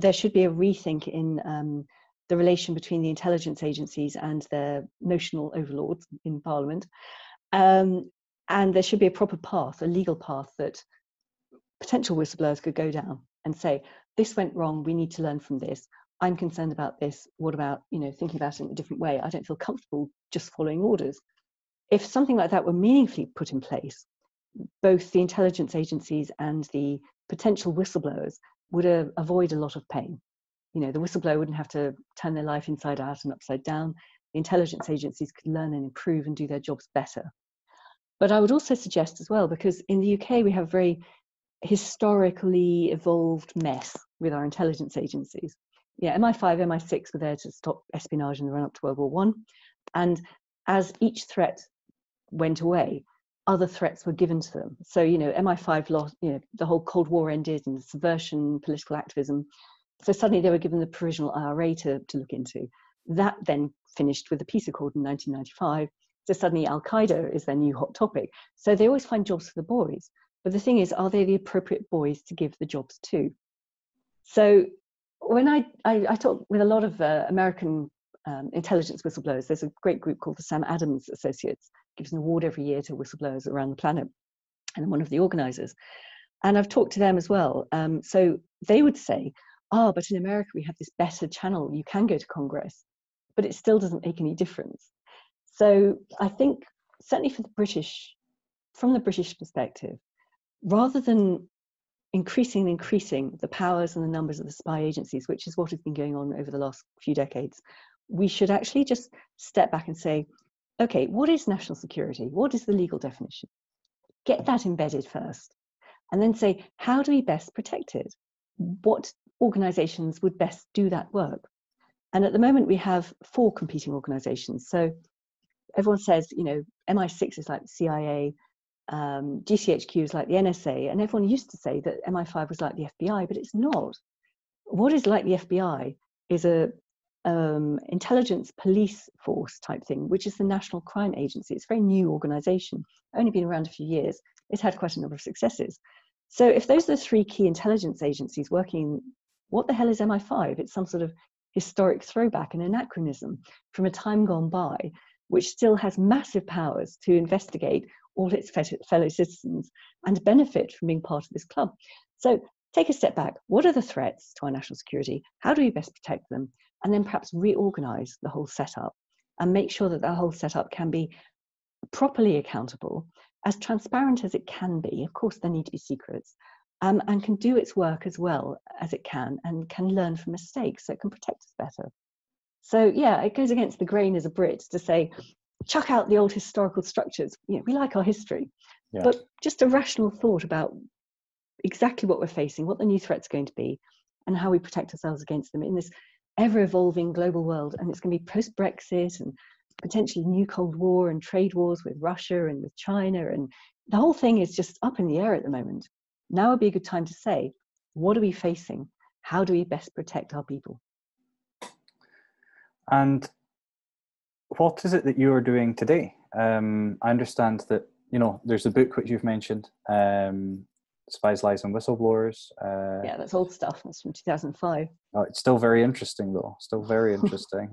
There should be a rethink in the relation between the intelligence agencies and their notional overlords in Parliament. And there should be a proper path, a legal path that potential whistleblowers could go down and say, this went wrong, we need to learn from this. I'm concerned about this. What about, thinking about it in a different way? I don't feel comfortable just following orders. If something like that were meaningfully put in place, both the intelligence agencies and the potential whistleblowers would avoid a lot of pain. The whistleblower wouldn't have to turn their life inside out and upside down. The intelligence agencies could learn and improve and do their jobs better. But I would also suggest as well, because in the UK we have a very historically evolved mess with our intelligence agencies. MI5, MI6 were there to stop espionage in the run-up to World War I. And as each threat went away, other threats were given to them. So, MI5 lost, the whole Cold War ended and subversion, political activism. So suddenly they were given the provisional IRA to look into. That then finished with the peace accord in 1995. So suddenly Al-Qaeda is their new hot topic. So they always find jobs for the boys. But the thing is, are they the appropriate boys to give the jobs to? So when I talk with a lot of American intelligence whistleblowers, there's a great group called the Sam Adams Associates, gives an award every year to whistleblowers around the planet, and I'm one of the organizers. And I've talked to them as well. So they would say, but in America we have this better channel, you can go to Congress, but it still doesn't make any difference. So I think certainly for the British, from the British perspective, rather than increasing the powers and the numbers of the spy agencies, which is what has been going on over the last few decades, we should actually just step back and say, okay, what is national security? What is the legal definition? Get that embedded first. And then say, how do we best protect it? What organizations would best do that work? And at the moment, we have 4 competing organizations. So everyone says, MI6 is like the CIA, GCHQ is like the NSA, and everyone used to say that MI5 was like the FBI, but it's not. What is like the FBI is a intelligence police force type thing, which is the National Crime Agency. It's a very new organization, only been around a few years. It's had quite a number of successes. So if those are the 3 key intelligence agencies working, what the hell is MI5? It's some sort of historic throwback and anachronism from a time gone by, which still has massive powers to investigate all its fellow citizens and benefit from being part of this club. So take a step back. What are the threats to our national security? How do we best protect them? And then perhaps reorganize the whole setup and make sure that whole setup can be properly accountable, as transparent as it can be. Of course, there need to be secrets, and can do its work as well as it can, and can learn from mistakes so it can protect us better. So yeah, it goes against the grain as a Brit to say, chuck out the old historical structures. We like our history, but just a rational thought about exactly what we're facing, what the new threats are going to be, and how we protect ourselves against them in this ever-evolving global world. And it's going to be post-Brexit and potentially new Cold War and trade wars with Russia and with China. And the whole thing is just up in the air at the moment. Now would be a good time to say, what are we facing? How do we best protect our people? And what is it that you are doing today? I understand that, there's a book which you've mentioned, Spies, Lies and Whistleblowers. Yeah, that's old stuff. That's from 2005. Oh, it's still very interesting, though. Still very interesting.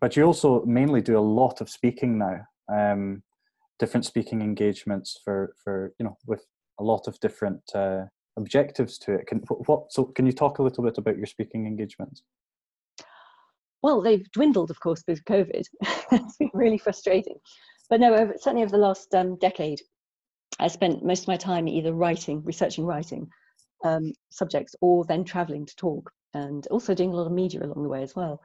But you also mainly do a lot of speaking now, different speaking engagements for with a lot of different objectives to it. Can you talk a little bit about your speaking engagements? Well, they've dwindled, of course, with COVID. It's been really frustrating. But no, certainly over the last decade, I spent most of my time either researching writing subjects, or then traveling to talk, and also doing a lot of media along the way as well.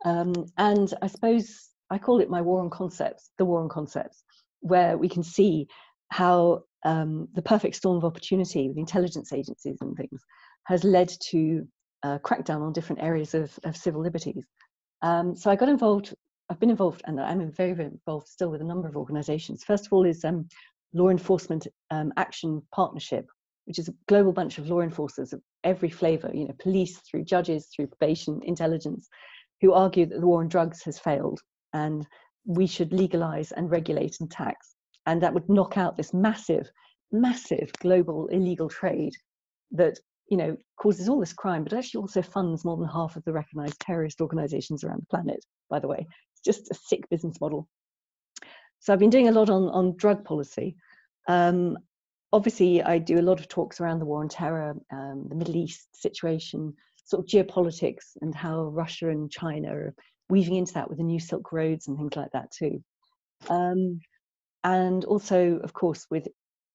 And I suppose I call it my war on concepts, the war on concepts, where we can see how the perfect storm of opportunity with intelligence agencies and things has led to crackdown on different areas of civil liberties. So I got involved, I've been involved, and I'm very, very involved still with a number of organizations. First of all is Law Enforcement Action Partnership, which is a global bunch of law enforcers of every flavor, police through judges, through probation, intelligence, who argue that the war on drugs has failed and we should legalize and regulate and tax. And that would knock out this massive, massive global illegal trade that causes all this crime, but actually also funds more than half of the recognized terrorist organizations around the planet, by the way. It's just a sick business model. So I've been doing a lot on drug policy. Obviously, I do a lot of talks around the war on terror, the Middle East situation, sort of geopolitics, and how Russia and China are weaving into that with the new Silk Roads and things like that too. And also, of course, with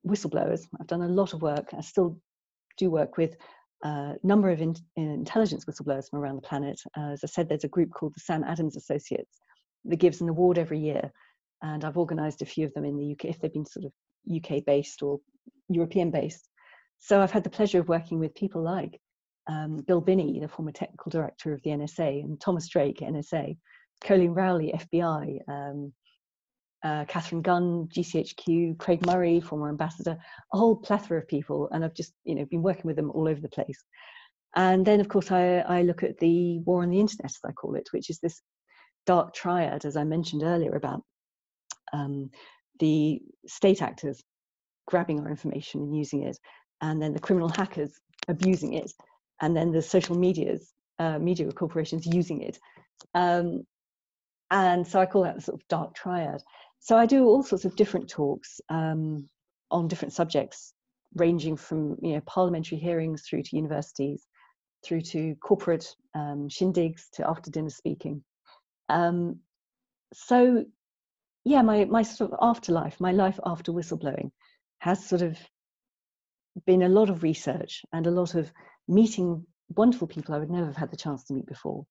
whistleblowers. I've done a lot of work. I still do work with a number of intelligence whistleblowers from around the planet. As I said, there's a group called the Sam Adams Associates that gives an award every year. And I've organised a few of them in the UK, if they've been sort of UK-based or European-based. So I've had the pleasure of working with people like Bill Binney, the former technical director of the NSA, and Thomas Drake, NSA, Colleen Rowley, FBI, Catherine Gunn, GCHQ, Craig Murray, former ambassador, a whole plethora of people. And I've just been working with them all over the place. And then, of course, I look at the war on the internet, as I call it, which is this dark triad, as I mentioned earlier, about the state actors grabbing our information and using it, and then the criminal hackers abusing it, and then the social media corporations using it. And so I call that the sort of dark triad. So I do all sorts of different talks on different subjects, ranging from parliamentary hearings through to universities, through to corporate shindigs, to after dinner speaking. So yeah, my sort of afterlife, my life after whistleblowing, has sort of been a lot of research and a lot of meeting wonderful people I would never have had the chance to meet before,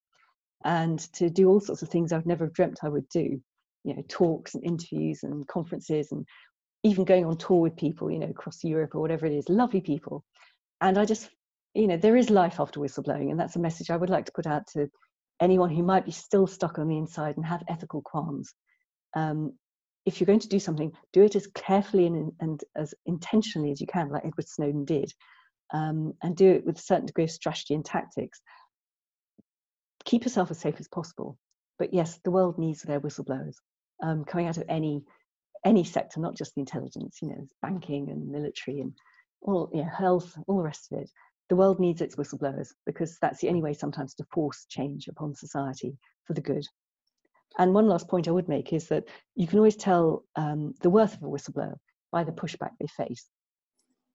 and to do all sorts of things I would never have dreamt I would do, talks and interviews and conferences, and even going on tour with people, across Europe or whatever it is, lovely people. And I just, there is life after whistleblowing, and that's a message I would like to put out to anyone who might be still stuck on the inside and have ethical qualms. If you're going to do something, do it as carefully and as intentionally as you can, like Edward Snowden did, and do it with a certain degree of strategy and tactics. Keep yourself as safe as possible. But yes, the world needs their whistleblowers coming out of any sector, not just the intelligence, banking and military and all, health, all the rest of it. The world needs its whistleblowers, because that's the only way sometimes to force change upon society for the good. And one last point I would make is that you can always tell the worth of a whistleblower by the pushback they face.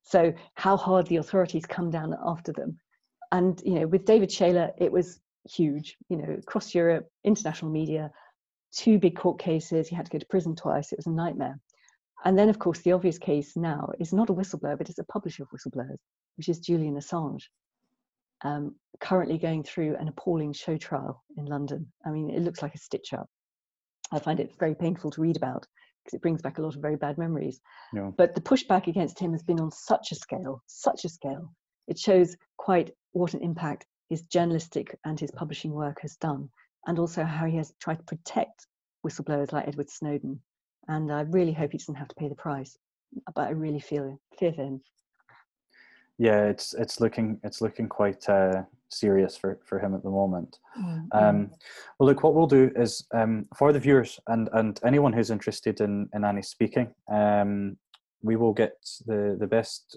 So how hard the authorities come down after them. And, with David Shayler, it was huge, across Europe, international media, 2 big court cases. He had to go to prison twice. It was a nightmare. And then, of course, the obvious case now is not a whistleblower, but it's a publisher of whistleblowers, which is Julian Assange, currently going through an appalling show trial in London. I mean, it looks like a stitch-up. I find it very painful to read about, because it brings back a lot of very bad memories. Yeah. But the pushback against him has been on such a scale. It shows quite what an impact his journalistic and his publishing work has done, and also how he has tried to protect whistleblowers like Edward Snowden. And I really hope he doesn't have to pay the price, but I really fear for him. Yeah, it's looking quite serious for him at the moment. Well, look, what we'll do is for the viewers and anyone who's interested in Annie speaking, we will get the best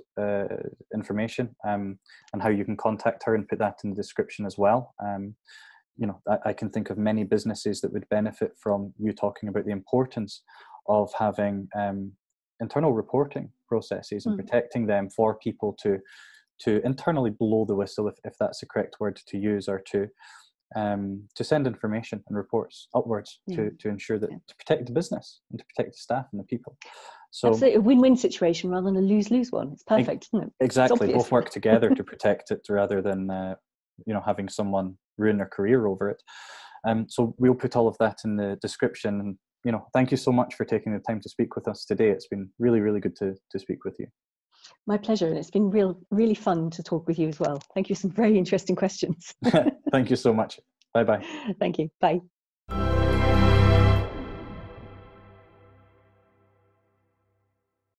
information and how you can contact her, and put that in the description as well. I can think of many businesses that would benefit from you talking about the importance of having internal reporting processes and protecting them for people to internally blow the whistle, if that's the correct word to use, or to send information and reports upwards to ensure that to protect the business and to protect the staff and the people. So absolutely, a win-win situation rather than a lose-lose one. It's perfect, isn't it? Exactly, both work together to protect it rather than having someone ruin their career over it. So we'll put all of that in the description. And thank you so much for taking the time to speak with us today. It's been really, really good to speak with you. My pleasure, and it's been really fun to talk with you as well. Thank you for some very interesting questions. Thank you so much. Bye-bye. Thank you. Bye.